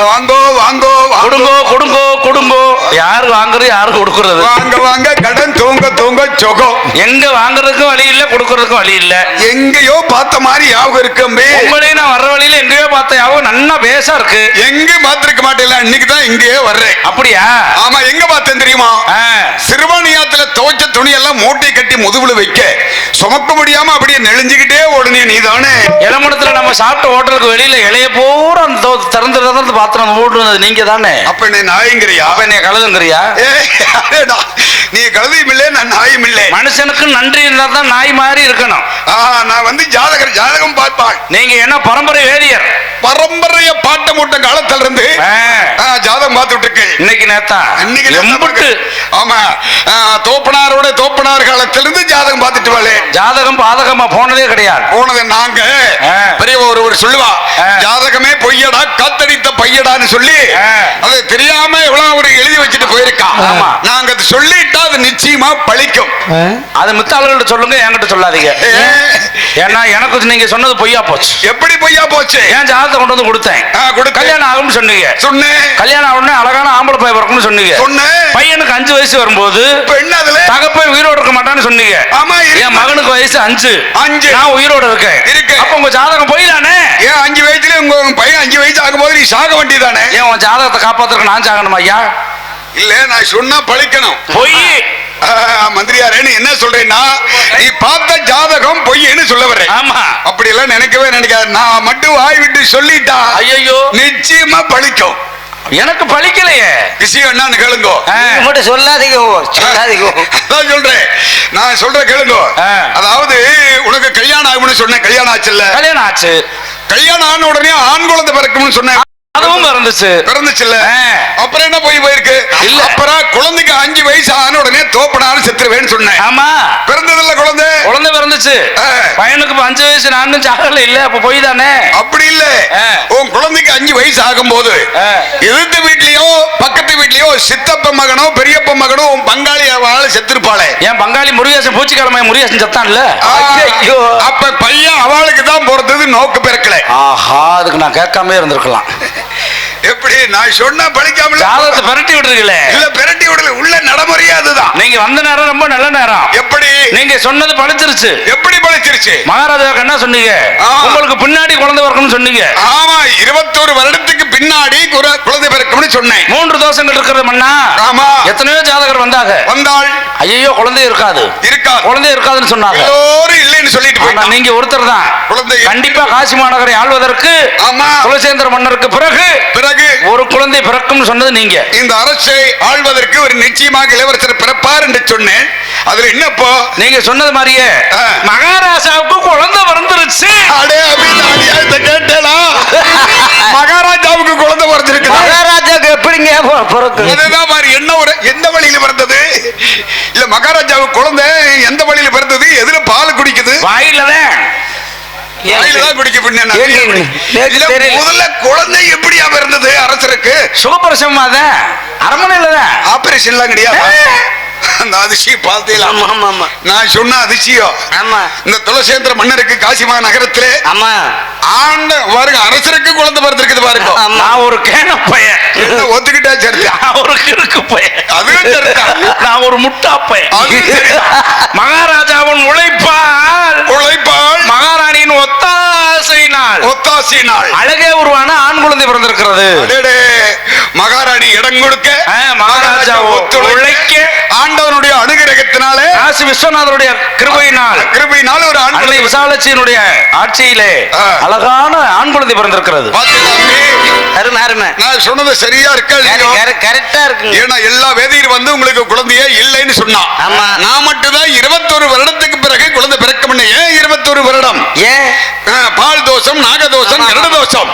வாங்கோ வாங்கோ கொடுங்கோ கொடுங்கோ கொடுங்கோ. யாரு வாங்குறது யாரு கொடுக்கறது? வாங்க வாங்க கடன் தூங்க தூங்க சொகம். எங்க வாங்குறதுக்கும் வழி இல்ல, கொடுக்கறதுக்கும் வழி இல்ல. எங்கேயோ பார்த்த மாதிரி யாவும் இருக்கு. உங்களையும் நான் வர்ற வழியில எங்கேயோ பார்த்த யாவும் நன்னா பேசா இருக்கு. எங்க பார்த்திருக்க மாட்டேன், இன்னைக்கு தான் இங்கேயே வர்றேன். அப்படியா? ஆமா எங்க பார்த்தேன் தெரியுமா? சிறுவாணியாத்துல துவைச்ச துணி எல்லாம் மூட்டை கட்டி முதுகுல வைக்க சுமக்க முடியாம அப்படியே நெளிஞ்சுக்கிட்டே ஓடுனே நீதானே. இளமுடத்துல நம்ம சாப்பிட்ட ஹோட்டலுக்கு வெளியில இலைய பூரா திறந்து பாத்திரம் ஓடுனது நீங்க தானே. அப்ப நீ நாயங்கிறியா? அப்ப நீ கழுதுங்கிறியா? நீ கழுதையும் இல்லை, நான் நாயும் இல்லை. மனுஷனுக்கு நன்றி இருந்தா தான் நாய் மாதிரி இருக்கணும். நான் வந்து ஜாதகம் பார்ப்பாள். நீங்க என்ன பரம்பரை வேதியர்? பரம்பரைய பாட்ட மூட்ட காலத்துல இருந்து ஜாதகம் பார்த்துட்டு இருக்கேன். இன்னைக்கு நேத்தா இன்னைக்கு ஆமா தோப்பனாரோட தோப்பனார் காலத்திலிருந்து ஜாதகம் பார்த்துட்டு வாழே. ஜாதகம் பாதகமா போனதே கிடையாது. போனது நாங்க பெரிய ஒருவர் சொல்லுவா, ஜாதகமே பொய்யடா காத்தடித்த பையடான்னு சொல்லி அது தெரியாம எவ்வளவு ஒரு எழுதி வச்சுட்டு போயிருக்கா. நாங்க அது சொல்லிட்டா அது நிச்சயமா பழிக்கும். அது மித்தாளர்கள்ட்ட சொல்லுங்க, என்கிட்ட சொல்லாதீங்க. ஏன்னா எனக்கு நீங்க சொன்னது பொய்யா போச்சு. எப்படி பொய்யா போச்சு? ஏன் ஜாதகத்தை கொண்டு வந்து கொடுத்தேன். கல்யாணம் ஆகும்னு சொன்னீங்க. சொன்னேன். கல்யாணம் ஆகும்னு அழகான ஆம்பளை பையன் பிறக்கும்னு சொன்னீங்க. சொன்னேன். பையனுக்கு 5 வயசு வரும்போது தகப்பன் உயிரோடு இருக்க மாட்டான்னு சொன்னீங்க. என் மகனுக்கு வயசு 5. நான் உயிரோடு இருக்கேன். அப்ப உங்க ஜாதகம் பொய்தானே? ஏன் 5 வயசுல உங்க பையன் 5 வயசு ஆகும்போது நீ சாக வேண்டியதானே? ஏன் உன் ஜாதகத்தை காப்பாத்துறதுக்கு நான் சாகணுமா ஐயா? இல்ல நான் சொன்னா பழிக்கணும். பொய் மந்திரியாரே நீ என்ன சொல்றேன்னா நீ பார்த்த ஜாதகம் பொய்ன்னு சொல்ல வர்றேன். ஆமா. அப்படி எல்லாம் நினைக்கவே நினைக்காது. நான் மட்டும் வாய் விட்டு சொல்லிட்டா ஐயோ நிச்சயமா பழிக்கும். எனக்கு பழிக்கலையே. விஷயம் என்னன்னு கேளுங்க. மட்டும் சொல்லாதீங்க சொல்லாதீங்க. அதான் சொல்றேன், நான் சொல்ற கேளுங்க. அதாவது உனக்கு கல்யாணம் ஆகும்னு சொன்னேன். கல்யாணம் ஆச்சுல்ல? கல்யாணம் ஆச்சு. கல்யாணம் ஆன உடனே ஆண் குழந்தை பிறக்கும்னு சொன்னேன். அதுவும் பிறந்துச்சு. பிறந்துச்சுல்ல. அப்புறம் என்ன போயிருக்கு? இல்ல. அப்புறம் குழந்தைக்கு 5 வயசு ஆன உடனே தோப்பனாலும் செத்துருவேன்னு சொன்னேன். ஆமா, பிறந்ததில்ல குழந்தை. குழந்தை பிறந்துச்சு. பையனுக்கு 5 வயசு, நானும் சாகல இல்ல. அப்ப போய் தானே. அப்படி இல்ல, உன் குழந்தைக்கு 5 வயசு ஆகும் போது எதிர்த்த வீட்லயோ பக்கத்து வீட்லயோ சித்தப்ப மகனோ பெரியப்ப மகனோ உன் பங்காளி அவளால செத்துருப்பாளே. என் பங்காளி முருகேசன் பூச்சிக்கிழமை முருகேசன் சத்தான்ல. அப்ப பையன் அவளுக்கு தான் பிறந்தது, நோக்கு பிறக்கல. ஆஹா, அதுக்கு நான் கேட்காம இருந்திருக்கலாம். எப்படி நான் சொன்னா பழிக்காமல ஜாதகத்தை பிரட்டி விடுறீங்களே. இல்ல பிரட்டி விடல, உள்ள நடைமுறையா அதுதான். நீங்க வந்த நேரம் ரொம்ப நல்ல நேரம். எப்படி நீங்க சொன்னது பழிச்சிருச்சு. எப்படி பழிச்சிருச்சு? மகாராஜாவுக்கு என்ன சொன்னீங்க? உங்களுக்கு பின்னாடி குழந்தை பிறக்கணும்னு சொன்னீங்க. ஆமா, 21 வருடத்துக்கு பின்னாடி குழந்தை பிறக்கும்னு சொன்னேன். 3 தோஷங்கள் இருக்கிறது மன்னா. ஆமா, எத்தனையோ ஜாதகர் வந்தாள். ஐயோ குழந்தை இருக்காது குழந்தை இருக்காதுன்னு சொன்னாங்க. எல்லோரும் இல்லைன்னு சொல்லிட்டு போயிட்டாங்க. நீங்க ஒருத்தர் தான் குழந்தை கண்டிப்பா காசி மாநகரை ஆள்வதற்கு. ஆமா, குலசேந்திர மன்னருக்கு பிறகு ஒரு குழந்தை பிறக்கும் சொன்னது நீங்க. இந்த அரசை ஆள்வதற்கு ஒரு நிச்சயமாக இளவரசர் பிறப்பார் என்று சொன்னேன். அதுல என்னப்போ நீங்க சொன்னது மாதிரியே மகாராஜாவுக்கு குழந்தை பிறந்துருச்சு. அடே அபிதானியா, இத கேட்டேனா? மகாராஜாவுக்கு குழந்தை பிறந்திருக்கு. மகாராஜாவுக்கு எப்படிங்க பிறக்கும்? அதுதான் பாரு, என்ன ஒரு எந்த வழியில பிறந்தது? இல்ல மகாராஜாவுக்கு குழந்தை எந்த வழியில பிறந்தது? எதுல பால் குடிக்குது? வாயிலதான் குடிக்க. முதல்ல குழந்தை எப்படியா பிறந்தது அரசருக்கு? சுகப்பிரசவமா தான், அரண்மனையில தான். ஆபரேஷன் எல்லாம் கிடையாது. அந்த அதிசயம் பார்த்தீங்களா? நான் சொன்ன அதிசயம். இந்த துளசேந்திர மன்னருக்கு காசிமா நகரத்திலே ஆண்ட வருங்க அரசருக்கு குழந்தை பிறந்திருக்குது பாருங்க. நான் ஒரு கேன பையன், ஒத்துக்கிட்டா சரிதா. ஒரு கிறுக்கு பையன், அதுவும் சரிதா. நான் ஒரு முட்டா பையன். மகாராஜாவின் உழைப்பால் மகாராணியின் ஒத்தாசையினால் அழகே உருவான ஆண் குழந்தை பிறந்திருக்கிறது. மகாராணி இடம் கொடுக்க, மகாராஜா உழைக்க, ஆண்டவனுடைய அனுகிரகத்தினாலே, காசி விஸ்வநாதருடைய கிருபையினால் ஒரு ஆண்களை விசாலட்சியினுடைய ஆட்சியிலே அழகான ஆண் குழந்தை பிறந்திருக்கிறது. நான் சொன்னது சரியா இருக்கா? கரெக்டா இருக்கு. ஏன்னா எல்லா வேதியர் வந்து உங்களுக்கு குழந்தையே இல்லைன்னு சொன்னான். நான் மட்டும்தான் 21 வருடத்துக்கு பிறகு குழந்தை பிறக்க முடியும். ஏன் 21 வருடம்? ஏன்? பால் தோஷம், நாகதோஷம், கருட தோஷம்,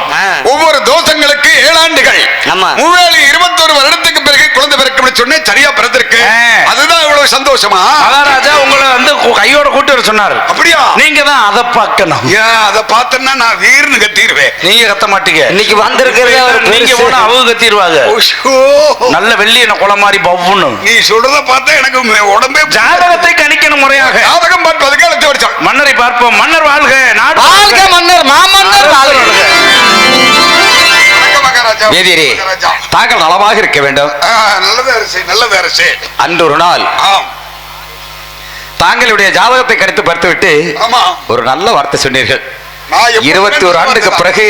ஒவ்வொரு தோஷங்களுக்கு 7 ஆண்டுகள். 21 வருடத்துக்கு பிறகு குழந்தை பிறக்க சொன்னேன். சரியா பிறந்திருக்கு. அதுதான் இவ்வளவு சந்தோஷமா? மகாராஜா உங்களை வந்து கையோட கூட்டி வர சொன்னாரு. அப்படியா? நீங்க தான் அதை பார்க்கணும். அதை பார்த்தேன்னா நான் வீர்னு கத்திடுவேன். நீங்க கத்த மாட்டீங்க. இன்னைக்கு வந்திருக்கிறது நீங்க போனா அவங்க கத்திடுவாங்க. நல்ல வெள்ளியன குளம் மாதிரி பவ்வுன்னு. நீ சொல்றத பார்த்தா எனக்கு உடம்பே. ஜாதகத்தை கணிக்கணும் முறையாக. ஜாதகம் பார்ப்பதுக்கு அழைத்து வருஷம். மன்னரை பார்ப்போம். மன்னர் வாழ்க, நாடு வாழ்க, மன்னர் மாமன்னர் வாழ்க. வேதியரே, தாங்கள் நலமாக இருக்க வேண்டும். நல்லது அரசே. அன்று ஒரு நாள் தாங்களுடைய ஜாதகத்தை கணித்து பார்த்துவிட்டு ஒரு நல்ல வார்த்தை சொன்னீர்கள். 21 ஆண்டுக்கு பிறகு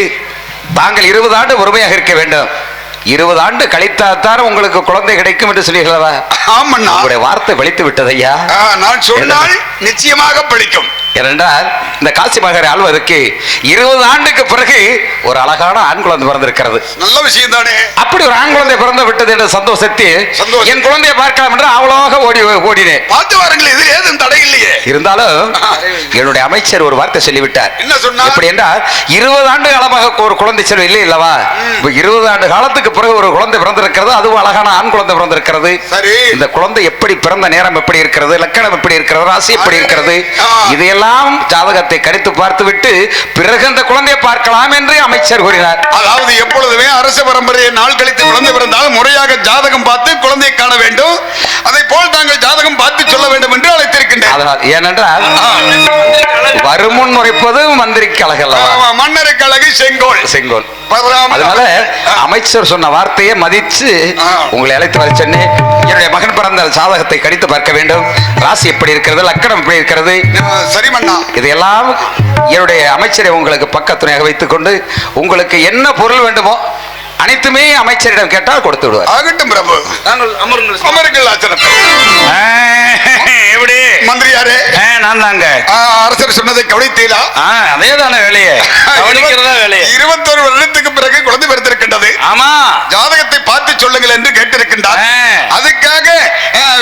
தாங்கள் 20 ஆண்டு பொறுமையாக இருக்க வேண்டும். 20 ஆண்டு கழித்தாத்தான் உங்களுக்கு குழந்தை கிடைக்கும் என்று சொன்னீர்களா? ஆமண்ணா, உங்களுடைய வார்த்தை பழித்து விட்டது ஐயா. நான் சொன்னால் நிச்சயமாக பழிக்கும். ஏனென்றால் இந்த காசி மகரை ஆள்வதற்கு 20 ஆண்டுக்கு பிறகு ஒரு அழகான ஆண் குழந்தை பிறந்திருக்கிறது. நல்ல விஷயம் தானே. அப்படி ஒரு ஆண் குழந்தை பிறந்து விட்டது என்ற சந்தோஷத்தில் என் குழந்தையை பார்க்கலாம் என்று அவ்வளவாக ஓடினேன். பார்த்து வாருங்கள், இதில் ஏதும் தடை இல்லையே. இருந்தாலும் என்னுடைய அமைச்சர் ஒரு வார்த்தை சொல்லிவிட்டார். என்ன சொன்னார்? எப்படி என்றால் 20 ஆண்டு காலமாக ஒரு குழந்தை செல்வம் இல்லை இல்லவா? 20 ஆண்டு காலத்துக்கு பிறகு ஒரு குழந்தை பிறந்திருக்கிறது. அதுவும் அழகான ஆண் குழந்தை பிறந்திருக்கிறது. சரி, இந்த குழந்தை எப்படி பிறந்த நேரம் எப்படி இருக்கிறது, லக்கணம் எப்படி இருக்கிறது, ராசி எப்படி இருக்கிறது, இதையெல்லாம் ஜாதகத்தை கணித்து பார்த்து விட்டு பிறகு அந்த குழந்தையை பார்க்கலாம் என்று அமைச்சர் கூறினார். அதாவது எப்பொழுதுமே அரச பரம்பரையை நாள் கழித்து குழந்தை பிறந்தால் முறையாக ஜாதகம் பார்த்து குழந்தையை காண வேண்டும். அதை போல் தாங்கள் ஜாதகம் பார்த்து சொல்ல வேண்டும் என்று அழைத்திருக்கின்றேன். ஏனென்றால் வருமுன் உரைப்பது மந்திரிக்கு அழகல்லவா? மன்னருக்கு அழகு செங்கோல். அதனால அமைச்சர் சொன்ன வார்த்தையை மதிச்சு உங்களை அழைத்து வர சொன்னேன். என்னுடைய மகன் பிறந்த ஜாதகத்தை கணித்து பார்க்க வேண்டும். ராசி எப்படி இருக்கிறது, லக்கணம் எப்படி இருக்கிறது, சரி மன்னா, இதையெல்லாம் என்னுடைய அமைச்சரை உங்களுக்கு பக்கத்துணையாக வைத்துக் கொண்டு உங்களுக்கு என்ன பொருள் வேண்டுமோ அனைத்துமே அமைச்சரிடம் கேட்டால் கொடுத்து விடுவார். ஆகட்டும் பிரபு, அமருங்கள். எப்படி மந்திரியாரே? நான் தாங்க. அரசர் சொன்னதை கவனித்தீரா? அதேதான வேலையே, கவனிக்கிறதா வேலையே. 21 வருடத்துக்கு பிறகு குழந்தை பிறந்திருக்கின்றது. ஆமா, ஜாதகத்தை பார்த்து சொல்லுங்கள் என்று கேட்டிருக்கின்றார். அதுக்காக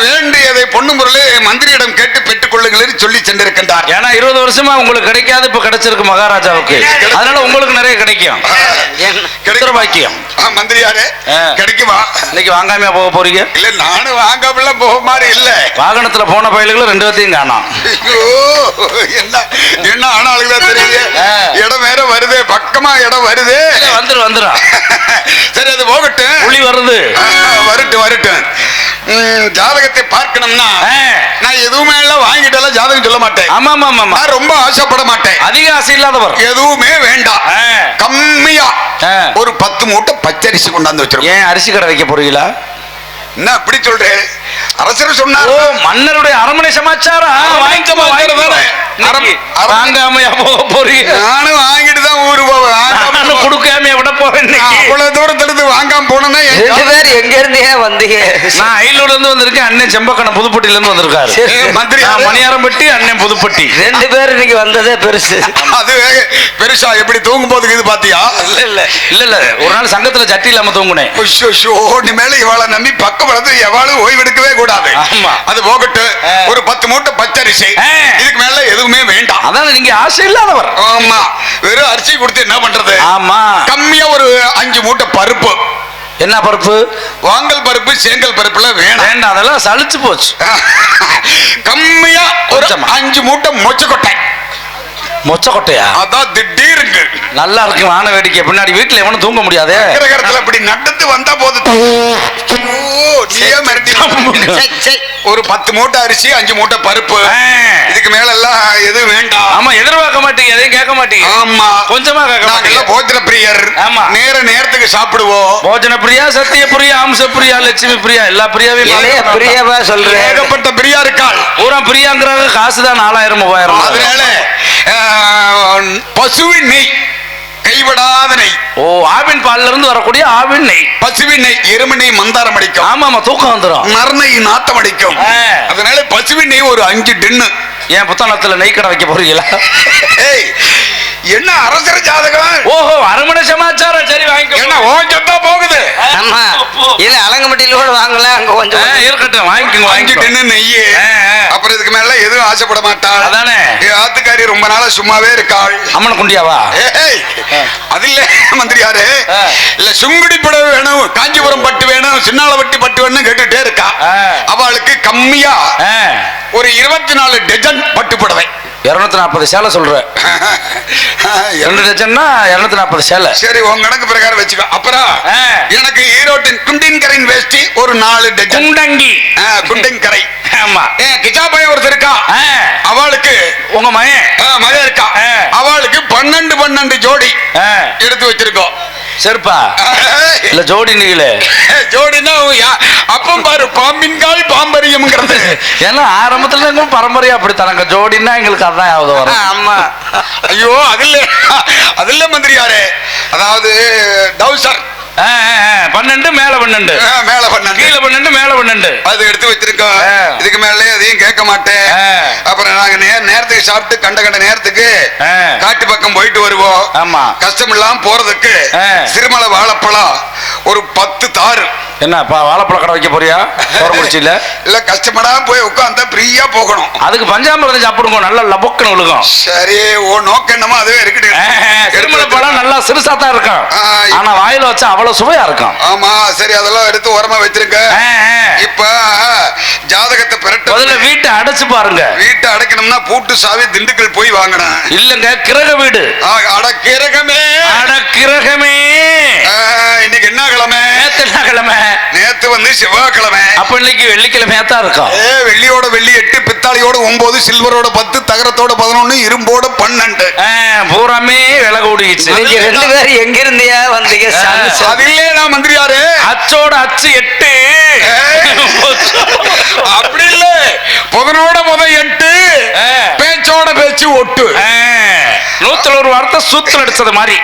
வேண்டியதை பொண்ணு முறையிலே மந்திரியிடம் கேட்டு பெற்றுக் கொள்ளுங்கள் சொல்லி சென்றிருக்கின்றார். ஏன்னா 20 வருஷமா உங்களுக்கு கிடைக்காது, இப்ப கிடைச்சிருக்கு மகாராஜாவுக்கு. அதனால உங்களுக்கு நிறைய கிடைக்கும். கிடைக்கிற பாக்கியம். மந்திரியாரே கிடைக்குமா? இன்னைக்கு வாங்காமையா போக போறீங்க? இல்ல நானும் வாங்காம போக மாதிரி இல்ல. வாகனத்துல போன பயல்களும் 2 பேர்த்தையும் காணோம். என்ன என்ன ஆனாலும் தான் தெரியுது. இடம் வேற வருது, பக்கமா இடம் வருது. வந்துரும் சரி அது போகட்டும். புலி வருது. வரட்டும். ஜாதகத்தை பார்க்கணும்னா நான் எதுவுமே எல்லாம் வாங்கிட்டாலும் ஜாதகம் சொல்ல மாட்டேன். ஆமா ஆமா ஆமா. நான் ரொம்ப ஆசைப்பட மாட்டேன். அதிக ஆசை இல்லாதவர். எதுவுமே வேண்டாம். கம்மியா ஒரு 10 மூட்டை பச்சரிசி கொண்டாந்து வச்சிருக்கோம். ஏன் அரிசி கடை வைக்க போறீங்களா? என்ன அப்படி சொல்றேன்? அரசர் சொன்னார். மன்னருடைய அரண்மனை சமாச்சாரம். வாங்காமையா போக போறீங்க? நானும் வாங்கிட்டு தான் ஊரு போவேன். கொடுக்காமையா விட போறேன். அவ்வளவு தூரத்துல இருந்து வாங்காம போனேன்னா எங்க இருந்து வந்தீங்க? நான் அயலூர்ல இருந்து வந்திருக்கேன். அண்ணன் செம்பக்கணம் புதுப்பட்டியில இருந்து வந்திருக்காரு. மந்திரி மணியாரம்பட்டி, அண்ணன் புதுப்பட்டி. 2 பேர் இன்னைக்கு வந்ததே பெருசு. அது பெருசா எப்படி தூங்கும் போது இது பாத்தியா? இல்ல ஒரு நாள் சங்கத்துல சட்டி இல்லாம தூங்குனேன். மேல இவாள நம்பி பக்கம் வளர்ந்து எவாளும் ஓய்வெடுக்கவே கூடாது. அது போகட்டு. ஒரு 10 மூட்டை பச்சரிசி. இதுக்கு மேல எதுவுமே வேண்டாம். அதான் நீங்க ஆசை இல்லாதவர். ஆமா, வெறும் அரிசி கொடுத்து என்ன பண்றது? ஆமா, கம்மியா ஒரு 5 மூட்டை பருப்பு. என்ன பருப்பு? வாங்கல் பருப்பு, சேங்கல் பருப்புல வேண்டாம். அதெல்லாம் சலிச்சு போச்சு. கம்மியா ஒரு 5 மூட்டை மொச்சக்கொட்டை. மொச்சக்கொட்டையா? அதான் திடீர்னு நல்லா இருக்கு. வான வேடிக்கை. பின்னாடி வீட்டுல எவனும் தூங்க முடியாது. அப்படி நடந்து வந்தா போது ஒரு 10 மூட்டை அரிசி, 5 மூட்டை பருப்பு. இதுக்கு மேல எல்லாம் எதுவும் வேண்டாம். ஆமா, எதிர்பார்க்க மாட்டீங்க, எதையும் கேட்க மாட்டீங்க. ஆமா, கொஞ்சமா கேட்க மாட்டீங்க. போஜன பிரியர். ஆமா, நேரத்துக்கு சாப்பிடுவோம். போஜன பிரியா, சத்திய பிரியா, அம்ச பிரியா, லட்சுமி பிரியா, எல்லா பிரியாவையும் பிரியாவா சொல்றேன். ஏகப்பட்ட பிரியா இருக்காள். பூரா பிரியாங்கிறாங்க. காசுதான் 4000 3000. அதனால பசுவின் நெய், கைவிடாத நெய். ஓ, ஆவின் பால்ல இருந்து வரக்கூடிய ஆவின் நெய். பசுவின் நெய், எருமை நெய் மந்தாரம் அடிக்கும். ஆமா ஆமா, தூக்கம் வந்துடும். நறுநெய் நாத்தம் அடிக்கும். அதனால பசுவின் நெய் ஒரு 5 டின்னு. ஏன் புத்தானத்துல நெய் கடை வைக்க போறீங்களா? என்ன அரசர் ஜாதகம்? ஓஹோ, அரண்மனை சமாச்சாரம். சரி, வாங்கிக்கோ. என்ன ஓஞ்சத்தா போகுது? ஆமா, இது அலங்கம்பட்டியில கூட வாங்கல. அங்க கொஞ்சம் இருக்கட்டும், வாங்கிக்கோங்க. 5 டின்னு நெய். அப்புறம் இதுக்கு மேல எதுவும் ஆசைப்பட மாட்டாள். அதானே. ஆத்துக்காரி ரொம்ப நாளா சும்மாவே இருக்காள். அம்மன் குண்டியாவா? அது இல்ல மந்திரியாரு. இல்ல சுங்குடி புடவை வேணும், காஞ்சிபுரம் பட்டு வேணும், சின்னாளவட்டி பட்டு வேணும் கேட்டுட்டே இருக்கா. அவளுக்கு கம்மியா ஒரு 24 டஜன் பட்டு புடவை. 240 சேலை சொல்ற. 2 டஜன்னா 240 சேலை. சரி, உன் கணக்கு பிரகாரம் வச்சுக்கோ. அப்புறம் எனக்கு ஈரோட்டின் குண்டின்கரையின் வேஷ்டி ஒரு 4 டஜன். குண்டங்கி. குண்டின்கரை. ஆமா. கிஜாபாய் ஒருத்தர் இருக்கா. அவளுக்கு உங்க மகன் இருக்கா. அவளுக்கு 12 ஜோடி எடுத்து வச்சிருக்கோம். சரிப்பா. இல்ல ஜோடி நீங்கள ஜோடினா அப்பம் பாரு, பாம்பின் கால் பாம்பரியம்ங்கிறது. ஏன்னா ஆரம்பத்துல எங்க பரம்பரையா அப்படி தராங்க. ஜோடினா எங்களுக்கு அதான் யாவது வரும். ஆமா. ஐயோ, அது இல்ல மந்திரியாரே. அதாவது டவுசர் 12 மேல 12 மேல 12 கீழே 12 மேல 12 அது எடுத்து வச்சிருக்கோம். இதுக்கு மேலே அதையும் கேட்க மாட்டேன். அப்புறம் நாங்க நேரத்துக்கு சாப்பிட்டு கண்ட நேரத்துக்கு காட்டு பக்கம் போயிட்டு வருவோம். ஆமா, கஷ்டம் இல்லாம போறதுக்கு சிறுமலை வாழைப்பழம் ஒரு 10 தாறு. என்னப்பா வாழைப்பழ கடை வைக்க போறியா? இல்ல இல்ல, கஷ்டப்படாம போய் உட்கார்ந்தா ஃப்ரீயா போகணும். அதுக்கு பஞ்சாமிரதம் சாப்பிடுங்க, நல்லா லபக்குன்னு விழுகும். சரி, ஓ நோக்கம் என்னமோ அதுவே இருக்குது. சிறுமலை பழம் நல்லா சிறுசா தான் இருக்கும். ஆனா வாயில வச்சா அவ்வளவு சுவையா இருக்கும். ஆமா, சரி, அதெல்லாம் எடுத்து உரமா வச்சிருக்க. இப்ப ஜாதகத்தை பெரட்ட முதல்ல வீட்டை அடைச்சு பாருங்க. வீட்டை அடைக்கணும்னா பூட்டு சாவி திண்டுக்கல் போய் வாங்கணும். இல்லங்க, கிரக வீடு. கிரகமே. கிரகமே. இன்னைக்கு என்ன கிழமை? கிழமை. நேத்து வந்து செவ்வாய்க்கிழமை. அப்ப இன்னைக்கு வெள்ளிக்கிழமையா தான் இருக்கும். வெள்ளியோட வெள்ளி 8, பித்தாளியோட 9, சில்வரோட 10, தகரத்தோட 11, இரும்போட 12. பூராமே விலை கூடிச்சு. நீங்க 2 பேரும் எங்க இருந்தியா வந்தீங்க? அதிலே நான் மந்திரியாரு. அச்சோட அச்சு 8. அப்படி இல்ல, புதனோட 8, பேச்சோட பேச்சு ஒட்டு. 101 வார்த்தை சூத்துல அடிச்சது மாதிரி.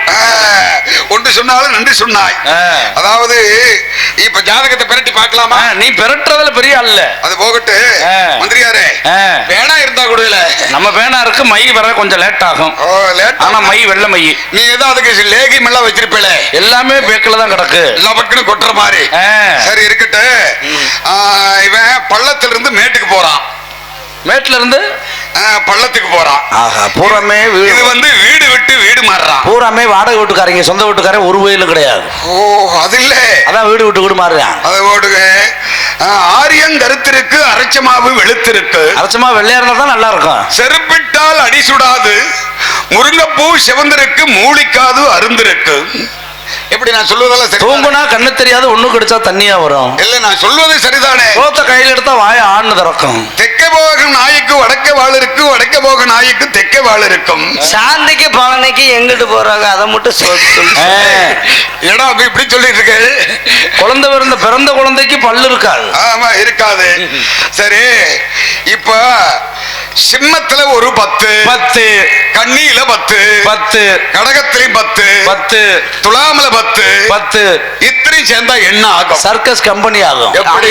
ஒன்று சொன்னாலும் நன்றி சொன்னாய். அதாவது இப்ப ஜாதகத்தை பெரட்டி பார்க்கலாமா? நீ பெரட்டுறதுல பெரிய அல்ல. அது போகட்டு மந்திரியாரே. பேனா இருந்தா கூட இல்ல. நம்ம பேனா இருக்கு, மை வர கொஞ்சம் லேட் ஆகும். ஆனா மை வெள்ள மை. நீ ஏதோ அதுக்கு லேகியம் எல்லாம் வச்சிருப்பேல? எல்லாமே பேக்கில தான் கிடக்கு. லபக்குன்னு கொட்டுற மாதிரி. சரி இருக்கட்டு. இவன் பள்ளத்துல இருந்து மேட்டுக்கு போறான். மேட்ல இருந்து பள்ளத்துக்கு போறான். ஆஹா, பூராமே இது வந்து வீடு விட்டு வீடு மாறுறான். பூராமே வாடகை வீட்டுக்காரங்க, சொந்த வீட்டுக்காரன் ஒரு கோயிலும் கிடையாது. ஓ, அது இல்ல, அதான் வீடு விட்டு வீடு மாறுறான். அதை ஓடுங்க. ஆரியம் கருத்திருக்கு, அரைச்சமாவு வெளுத்திருக்கு. அரைச்சமா வெள்ளையா இருந்தா தான் நல்லா இருக்கும். செருப்பிட்டால் அடி சுடாது, முருங்கைப்பூ செவந்திருக்கு, மூலிக்காது அருந்திருக்கு. எப்படி நான் சொல்வதெல்லாம் சரி? தூங்குனா கண்ணு தெரியாது, ஒண்ணு கிடைச்சா தண்ணியா வரும். இல்ல, நான் சொல்வது சரிதானே? சோத்த கையில எடுத்தா வாய ஆண் திறக்கும். தெற்க போகும் நாய்க்கு வடக்க வாழ் இருக்கு, வடக்க போக நாய்க்கு தெற்க வாழ் இருக்கும். சாந்திக்கு பழனிக்கு எங்கிட்டு போறாங்க அதை மட்டும் சொல்லு. ஏடா இப்படி சொல்லிட்டு இருக்க? குழந்தை பிறந்த குழந்தைக்கு பல்லு இருக்காது. ஆமா, இருக்காது. சரி, இப்ப சிம்மத்துல ஒரு 10, கன்னியில 10, கடகத்திலையும் 10, துலாமல 10, இத்தனை சேர்ந்தா என்ன ஆகும்? சர்க்கஸ் கம்பெனி ஆகும். எப்படி?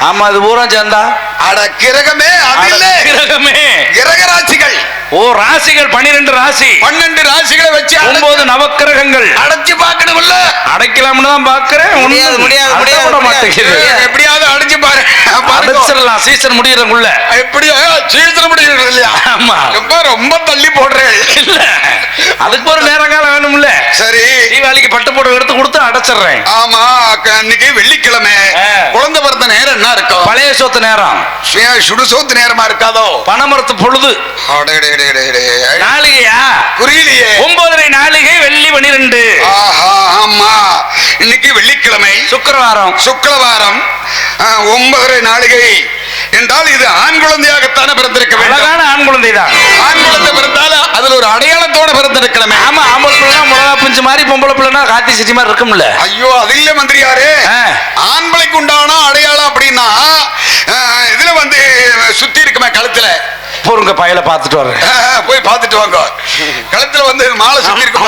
ஆமா, அது பூரா சேர்ந்தா அட கிரகமே, அது இல்ல. கிரகமே. கிரக ராசிகள். ஓ, ராசிகள் 12 ராசி. 12 ராசிகளை வச்சு 9 நவக்கிரகங்கள் அடைச்சு பார்க்கணும்ல. அடைக்கலாம்னு தான் பாக்குறேன். முடியாது, முடியாது, முடியாது, மாட்டேங்குது. எப்படியாவது அடைச்சு பாரு. அடைச்சிடலாம், சீசன் முடியறதுக்குள்ள. எப்படியா சீக்கிரம் முடியறது இல்லையா? ஆமா, ரொம்ப தள்ளி போடுறேன். இல்ல, அதுக்கு ஒரு நேர காலம் வேணும்ல. சரி, தீபாவளிக்கு பட்டு போட எடுத்து கொடுத்து அடைச்சிடுறேன். ஆமா, இன்னைக்கு வெள்ளிக்கிழமை. குழந்தை பிறந்த நேரம் என்ன இருக்கும்? பழைய சொத்து நேரம், சுடுசோத்து நேரமா இருக்காதோ? பணமரத்து பொழுது நாளிகையா? புரியலையே. 9:30 நாளிகை, வெள்ளி 12. ஆஹா, ஆமா, இன்னைக்கு வெள்ளிக்கிழமை, சுக்கிரவாரம். 9:30 நாளிகை என்றால் இது ஆண் குழந்தையாகத்தானே பிறந்திருக்க வேண்டும். அழகான ஆண் குழந்தை தான். ஆண் குழந்தை பிறந்தால அதுல ஒரு அடையாளத்தோட பிறந்திருக்கணுமே. ஆமா, ஆம்பளை பிள்ளைனா மிளகா பிஞ்சு மாதிரி, பொம்பளை பிள்ளைனா காத்தி சிச்சி மாதிரி இருக்கும்ல. ஐயோ, அது இல்ல மந்திரியாரே. ஆண்களுக்கு உண்டான அடையாளம் அப்படின்னா இதுல வந்து சுத்தி இருக்குமே கழுத்துல. பொருங்க பையில பாத்துட்டு வர்றேன். போய் பாத்துட்டு வாங்க. கழுத்துல வந்து மாலை சுத்தி இருக்கு.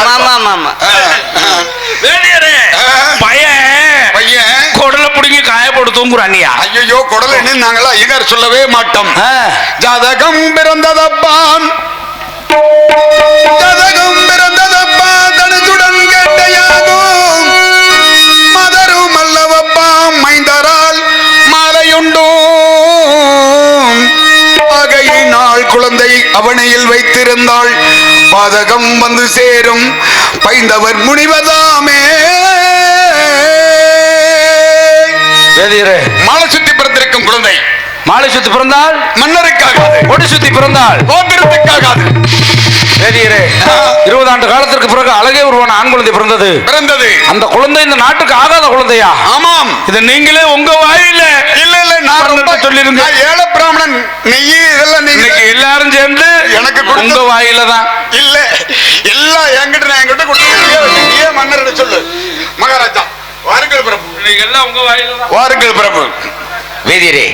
பையன் குடல புடிங்கி காய போட்டு தூங்குறானியா? ஐயோ, குடல என்ன நாங்களா ஐயங்கார் சொல்லவே மாட்டோம். ஜாதகம் பிறந்ததப்பான், ஜாதகம் பிறந்ததப்பா, தனுசுடன் கேட்டையாகும் மதரும் அல்லவப்பா, மைந்தரால் மாலையுண்டும் ஆகையினால் குழந்தை அவனையில் வைத்திருந்தாள், பாதகம் வந்து சேரும் பைந்தவர் முனிவதாமே. மாலை சுத்தி பிறந்திருக்கும் குழந்தை மாலை சுத்தி பிறந்தால் மன்னருக்காகாது, கொடி சுத்தி பிறந்தால் கோத்திரத்துக்காகாது. 20 ஆண்டு காலத்திற்கு பிறகு அழகே உருவான ஆண் குழந்தை பிறந்தது. அந்த குழந்தை இந்த நாட்டுக்கு ஆகாத குழந்தையா? ஆமாம். இதை நீங்களே உங்க வாயில இல்ல நான் ரொம்ப சொல்லிருங்க. ஏழை பிராமணன், நெய் இதெல்லாம் நீங்க எல்லாரும் சேர்ந்து எனக்கு உங்க வாயில தான். இல்ல, எல்லாம் என்கிட்ட கொடுத்து மன்னர் சொல்லு. மகாராஜா வாருங்கள் பிரபு, எல்லாம் உங்க வாயில தான். வாருங்கள் பிரபு. வேதியரே,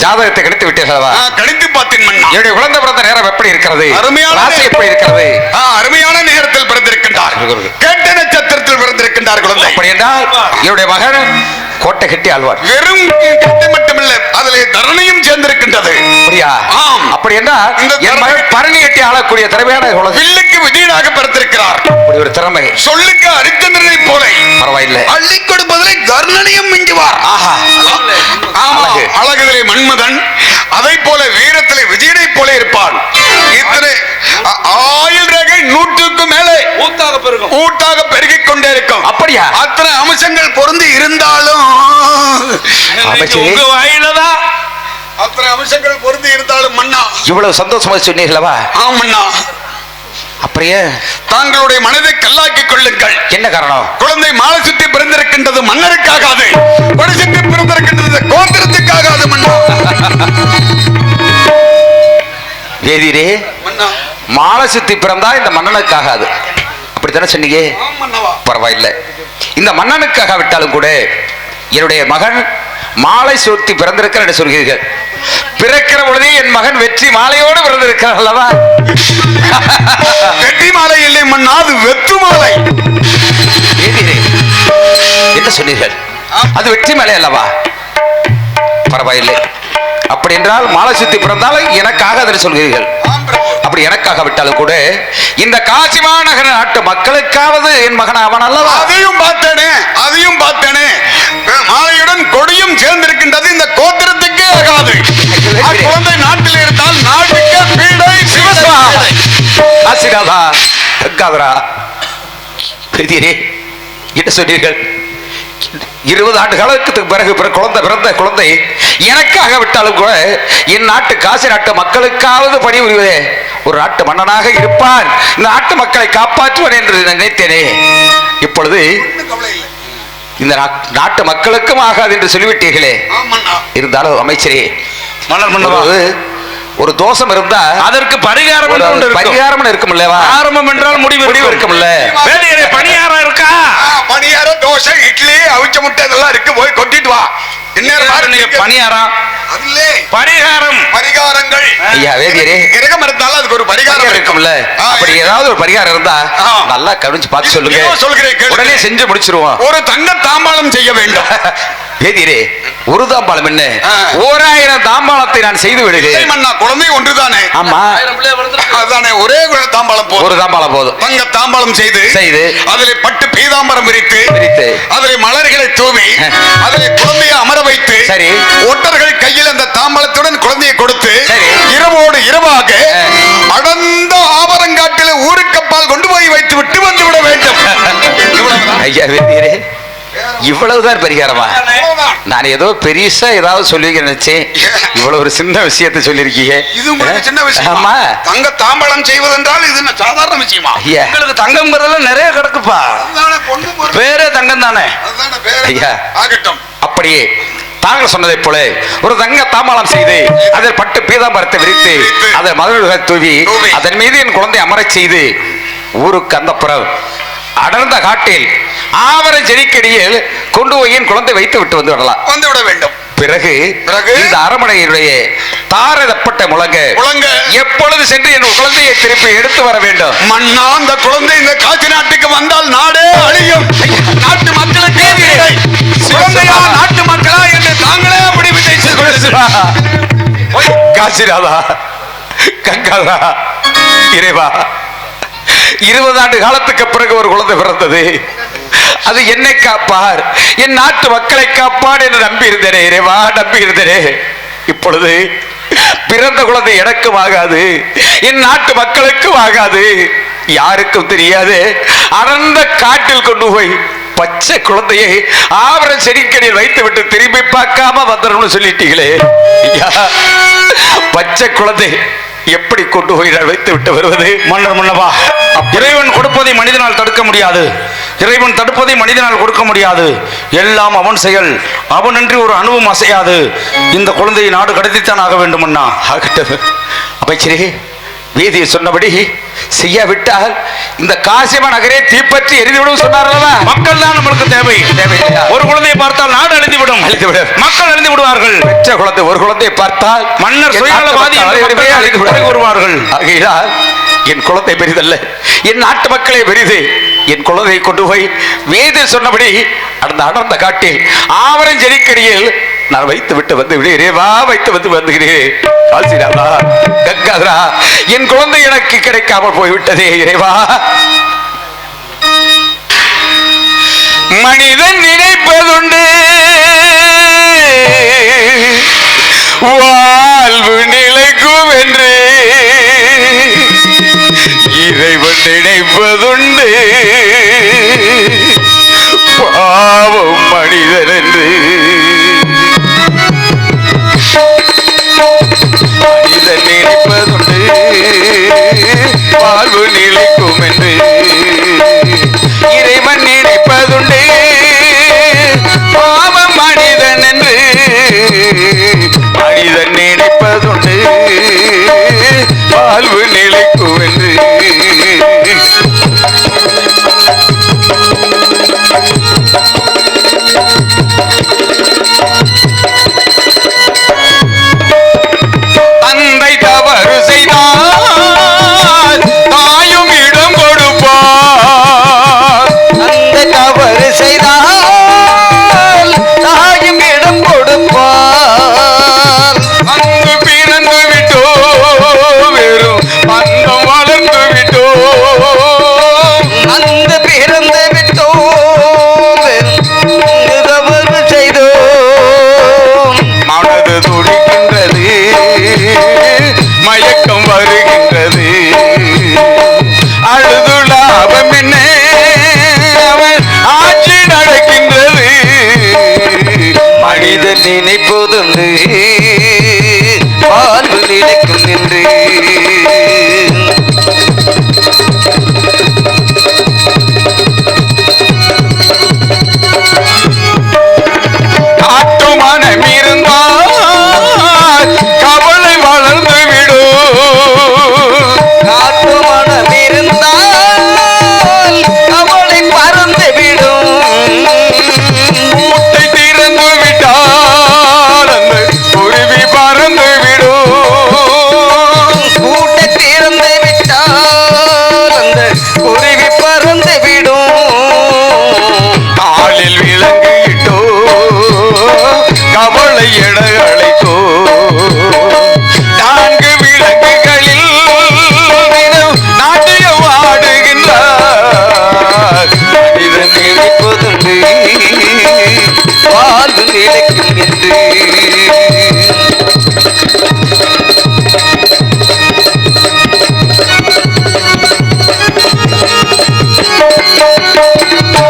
ஜாதகத்தை கணித்து விட்டீர்களா? கணித்து பார்த்தேன் மன்னா. என்னுடைய குழந்தை பிறந்த நேரம் எப்படி இருக்கிறது? அருமையான ராசி எப்படி இருக்கிறது? அருமையான நேரத்தில் பிறந்திருக்கின்றார். கேட்ட நட்சத்திரத்தில் பிறந்திருக்கின்றார் குழந்தை. அப்படி என்றால் என்னுடைய மகன் கோட்டை கட்டி ஆழ்வார். வெறும் கட்டி மட்டுமில்லை, அதிலே தரணியும் சேர்ந்திருக்கின்றது. அப்படியா? ஆம். அப்படி என்றால் என் மகன் பரணி கட்டி ஆளக்கூடிய திறமையான குழந்தை. வில்லுக்கு விஜயனாக பிறந்திருக்கிறார். அப்படி ஒரு திறமை. சொல்லுக்கு அரிச்சந்திரனை போல பரவாயில்லை, அள்ளி கொடுப்பதிலே கர்ணனையும் மிஞ்சுவார். ஆஹா, அழகுதிலே மன்மதன், அதை போல வீரத்திலே விஜயனை போல இருப்பான். இத்தனை ஆயுள் ரேகை 100க்கு மேலே ஊட்டாக பெருகிக் கொண்டே இருக்கும். அப்படியா? அத்தனை அம்சங்கள் பொருந்தி இருந்தாலும் உங்க வாயில தான். அத்தனை அம்சங்கள் பொருந்தி இருந்தாலும் மன்னா, இவ்வளவு சந்தோஷமா சொன்னீர்களா? ஆமண்ணா. அப்படியே தாங்களுடைய மனதை கல்லாக்கிக் கொள்ளுங்கள். என்ன காரணம்? குழந்தை மாலை சுற்றி பிறந்திருக்கின்றது மன்னருக்காகாது, கொடி சுற்றி பிறந்திருக்கின்றது கோத்திரத்துக்காகாது மன்னா. வேதிரே, மாலை சுத்தி பிறந்தா இந்த மன்னனுக்காகாது, அப்படித்தானே சொன்னீங்க? பரவாயில்லை, இந்த மன்னனுக்காக விட்டாலும் கூட என்னுடைய மகன் மாலை சுத்தி பிறந்திருக்கிறார் என்று சொல்கிறீர்கள். பிறக்கிற பொழுதே என் மகன் வெற்றி மாலையோடு பிறந்திருக்கிறார் அல்லவா? வெற்றி மாலை இல்லை மன்னா, அது வெற்று மாலை. என்ன சொன்னீர்கள்? அது வெற்றி மாலை அல்லவா? பரவாயில்லை, அப்படி என்றால் மாலை சுத்தி பிறந்தாலும் எனக்காக என்று சொல்கிறீர்கள். அப்படி எனக்காக விட்டாலும் கூட இந்த காசி மாநகர நாட்டு மக்களுக்காவது என் மகன் அவன் அல்லவா? அதையும் பார்த்தேனே. மாலையுடன் கொடியும் சேர்ந்திருக்கின்றது, இந்த கோத்திரத்துக்கே ஆகாது. குழந்தை நாட்டில் இருந்தால் இறைவா கங்காதரா பெரியரே என்ன சொன்னீர்கள்? 20 ஆண்டு காலத்துக்கு பிறகு பிறந்த குழந்தை எனக்காக விட்டாலும் கூட என் நாட்டு காசி நாட்டு மக்களுக்காவது பணிபுரிவதே ஒரு நாட்டு மன்னனாக இருப்பான், இந்த நாட்டு மக்களை காப்பாற்றுவான் என்று நினைத்தேனே. இப்பொழுது இந்த நாட்டு மக்களுக்கும் ஆகாது என்று சொல்லிவிட்டீர்களே. இருந்தாலும் அமைச்சரே, மன்னர் மன்னவா, ஒரு தோஷம் இருந்தா அதற்கு பரிகாரம் பரிகாரம் இருக்கும்ல. ஆரம்பம் என்றால் முடிவு இருக்கும்ல. பணியாரம் இருக்கா? பணியாரம், தோசை, இட்லி, அவிச்ச முட்டை இதெல்லாம் இருக்கு, போய் கொட்டிட்டு வா. பணியாரம், பரிகாரம், பரிகாரங்கள். ஐயா வேதியரே, கிரகம் இருந்தாலும் அதுக்கு ஒரு பரிகாரம் இருக்கும்ல. அப்படி ஏதாவது ஒரு பரிகாரம் இருந்தா நல்லா கவனிச்சு பார்த்து சொல்லுங்க. சொல்கிறேன், உடனே செஞ்சு முடிச்சிருவோம். ஒரு தங்க தாம்பாளம் செய்ய வேண்டும். வேதியரே, ஒரு தாம்பாளம் என்ன, 1000 தாம்பாளத்தை நான் செய்து விடுகிறேன். குழந்தை ஒன்றுதானே? ஆமா, அதுதானே, ஒரே தாம்பாளம் போதும். ஒரு தாம்பாளம் போதும். தங்க தாம்பாளம் செய்து அதிலே பட்டு பீதாம்பரம் விரித்து அதிலே மலர்களை தூவி அதிலே குழந்தையை அமர வைத்து சரி ஒட்டர்கள் கையில் அந்த தாம்பாளத்துடன் குழந்தையை கொடுத்து இரவோடு இரவாக அடர்ந்த ஆபரங்காட்டில் ஊருக்கப்பால் கொண்டு போய் வைத்து விட்டு வந்து விட வேண்டும். ஐயா வேதியரே, இவ்வளவுதான் பரிகாரமா? நான் ஏதோ பெரியசா ஏதாவது சொல்லுவீங்க நினைச்சேன். இவ்வளவு ஒரு சின்ன விஷயத்தை சொல்லிருக்கீங்க. இது உங்களுக்கு சின்ன விஷயம்? ஆமா, தங்க தாம்பாளம் செய்வதென்றால் இது சாதாரண விஷயமா? உங்களுக்கு தங்கம்ங்கிறதெல்லாம் நிறைய கிடக்குப்பா. பேரே தங்கம் தானே. ஐயா ஆகட்டும். அப்படியே தாங்கள் சொன்னதை போல ஒரு தங்க தாம்பாளம் செய்து அதில் பட்டு பீதாம்பரத்தை விரித்து அதை மதுரை தூவி அதன் மீது என் குழந்தை அமரச் செய்து ஊருக்கு அந்த புறம் அடர்ந்த காட்டில் ஆவர செடிக்கடியில் கொண்டு போய் என் குழந்தை வைத்து விட்டு வந்து விட வேண்டும். பிறகு இந்த அரமனையினுடைய தாரதப்பட்ட முழங்க எப்பொழுது சென்று என் குழந்தையை திருப்பி எடுத்து வர வேண்டும். மன்னா, அந்த குழந்தை இந்த காசி நாட்டுக்கு வந்தால் நாடே அழியும். நாட்டு மக்களுக்கு குழந்தையா நாட்டு மக்களா என்று தாங்களே அப்படி காசிராதா, கங்காதரா, இறைவா, 20 ஆண்டு காலத்துக்கு பிறகு ஒரு குழந்தை பிறந்தது. அது என்னை காப்பார், என் நாட்டு மக்களை காப்பார் என்று நம்பி இருந்தேனே இறைவா, நம்பி இருந்தேனே. இப்பொழுது பிறந்த குழந்தை எனக்கும் ஆகாது, என் நாட்டு மக்களுக்கும் ஆகாது, யாருக்கும் தெரியாது. அடர்ந்த காட்டில் கொண்டு போய் பச்சை குழந்தையை ஆவர செடிக்கடியில் வைத்து விட்டு திரும்பி பார்க்காம வந்துடணும்னு சொல்லிட்டீங்களே. பச்சை குழந்தை எப்படி கொண்டு போய் வைத்து விட்டு வருவது? மன்னர் மன்னவா, இறைவன் கொடுப்பதை மனிதனால் தடுக்க முடியாது, இறைவன் தடுப்பதை மனிதனால் கொடுக்க முடியாது. எல்லாம் அவன் செயல், அவனன்றி ஒரு அணுவும் அசையாது. இந்த குழந்தையை நாடு கடத்தித்தான் ஆக வேண்டும். அண்ணா ஆகட்டும் அமைச்சரே, வீதியை சொன்னபடி செய்யாவிட்டால் இந்த காசிம நகரே தீப்பற்றி எரிந்துவிடும் சொன்னார்களா? மக்கள் தான் நம்மளுக்கு தேவை. ஒரு குழந்தையை பார்த்தால் நாடு அழிந்துவிடும், மக்கள் அழிந்து விடுவார்கள். பெற்ற குழந்தை ஒரு குழந்தையை பார்த்தால் மன்னர் சுயநலவாதி வருவார்கள். ஆகையால் என் குழந்தை பெரிதல்ல, என் நாட்டு மக்களே பெரிது. என் குழந்தையை கொண்டு போய் வேதி சொன்னபடி அந்த அடர்ந்த காட்டில் ஆவரம் செடிக்கடியில் நான் வைத்து விட்டு வந்து விடுகிறேவா, வைத்து வந்து வந்துகிறேன். காசிராதா, கங்காதரா, என் குழந்தை எனக்கு கிடைக்காமல் போய்விட்டதே இறைவா. மனிதன் நினைப்பதுண்டு வாழ்வு நிலைக்கும் என்று, இறைவன் நினைப்பதுண்டு பாவம் மனிதன் என்று. மனிதன் நினைப்பதுண்டு வாழ்வு நிலைக்கும் என்று, இறைவன் நினைப்பதுண்டு பாவம் மனிதன் என்று. மனிதன் நினைப்பதுண்டு வாழ்வு நிலைக்கும் என்று. நிலைக்கும் என்று காட்டு மனம் இருந்தால் கவலை வளர்ந்து விடும். காட்டு மனம் இருந்தால் கவலை பறந்து விடும். மூட்டை திறந்து விட்டால் அந்த குருவி பறந்து விடும். கூட்டை திறந்து விட்டால் அந்த குருவி பறந்து விடும். காலில் விலங்கிட்டோ கவலை என அழைத்தோ. நான்கு விலங்குகளில் தினம் நாட்டியம் ஆடுகின்றார். மனிதன் நினைப்பதுண்டு வாழ்வு நிலைக்கும் என்று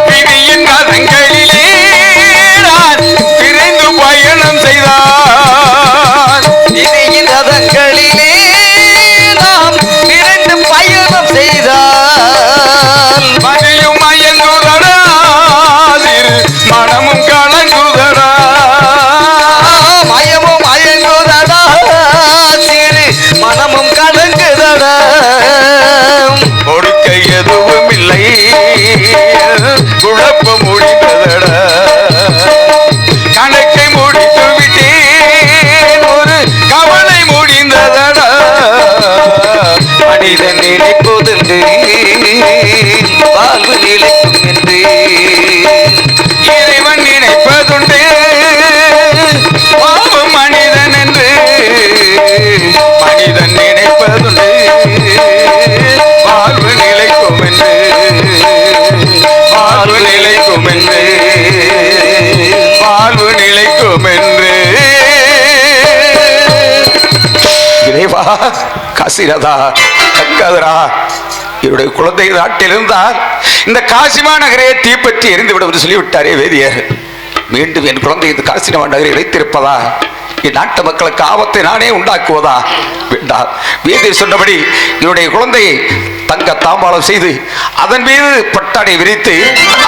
விதியின் ரதங்களிலே நான் விரைந்து பயணம் செய்தான். விதியின் ரதங்களிலே நாம் விரைந்து பயணம் செய்தால் மதியும் மயங்குதடா திரு மனமும் கலங்குதடா. மயமும் அயங்குதடா சிறு மனமும் கலங்குதடா. கொடுக்க எதுவும் இல்லை குழப்பம் முடிந்ததடா. கணக்கை முடித்து விட்டேன் ஒரு கவலை முடிந்ததடா. மனிதன் நினைப்பதுண்டு வாழ்வு நிலைக்கும் என்று இறைவன் நினைப்பதுண்டு பாவம் மனிதன் என்று. மனிதன் நினைப்பதுண்டு வாழ்வு நிலைக்கும் என்று. வாழ்வு நிலைக்கும் என்று. வாழ்வு நிலைக்கும் என்று. இறைவா, காசிநாதா, கங்காதரா, என்னுடைய குழந்தை நாட்டில் இருந்தால் இந்த காசிமா நகரே தீப்பற்றி எரிந்துவிடும் என்று சொல்லிவிட்டாரே வேதியர். மீண்டும் என் குழந்தை இந்த காசிமா நகரை இறைத்திருப்பதா? என் நாட்டு மக்களுக்கு ஆபத்தை நானே உண்டாக்குவதா? வேண்டாம். வேதியர் சொன்னபடி என்னுடைய குழந்தையை தங்க தாம்பாளம் செய்து அதன் மீது பட்டாடை விரித்து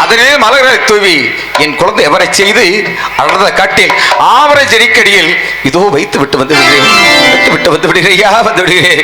அதனே மலர்களை தூவி என் குழந்தை எவரை செய்து அடர்ந்த காட்டில் ஆவர செடிக்கடியில் இதோ வைத்து விட்டு வந்து விடுகிறேன். விட்டு வந்து விடுகிறேன். வந்து விடுகிறேன்.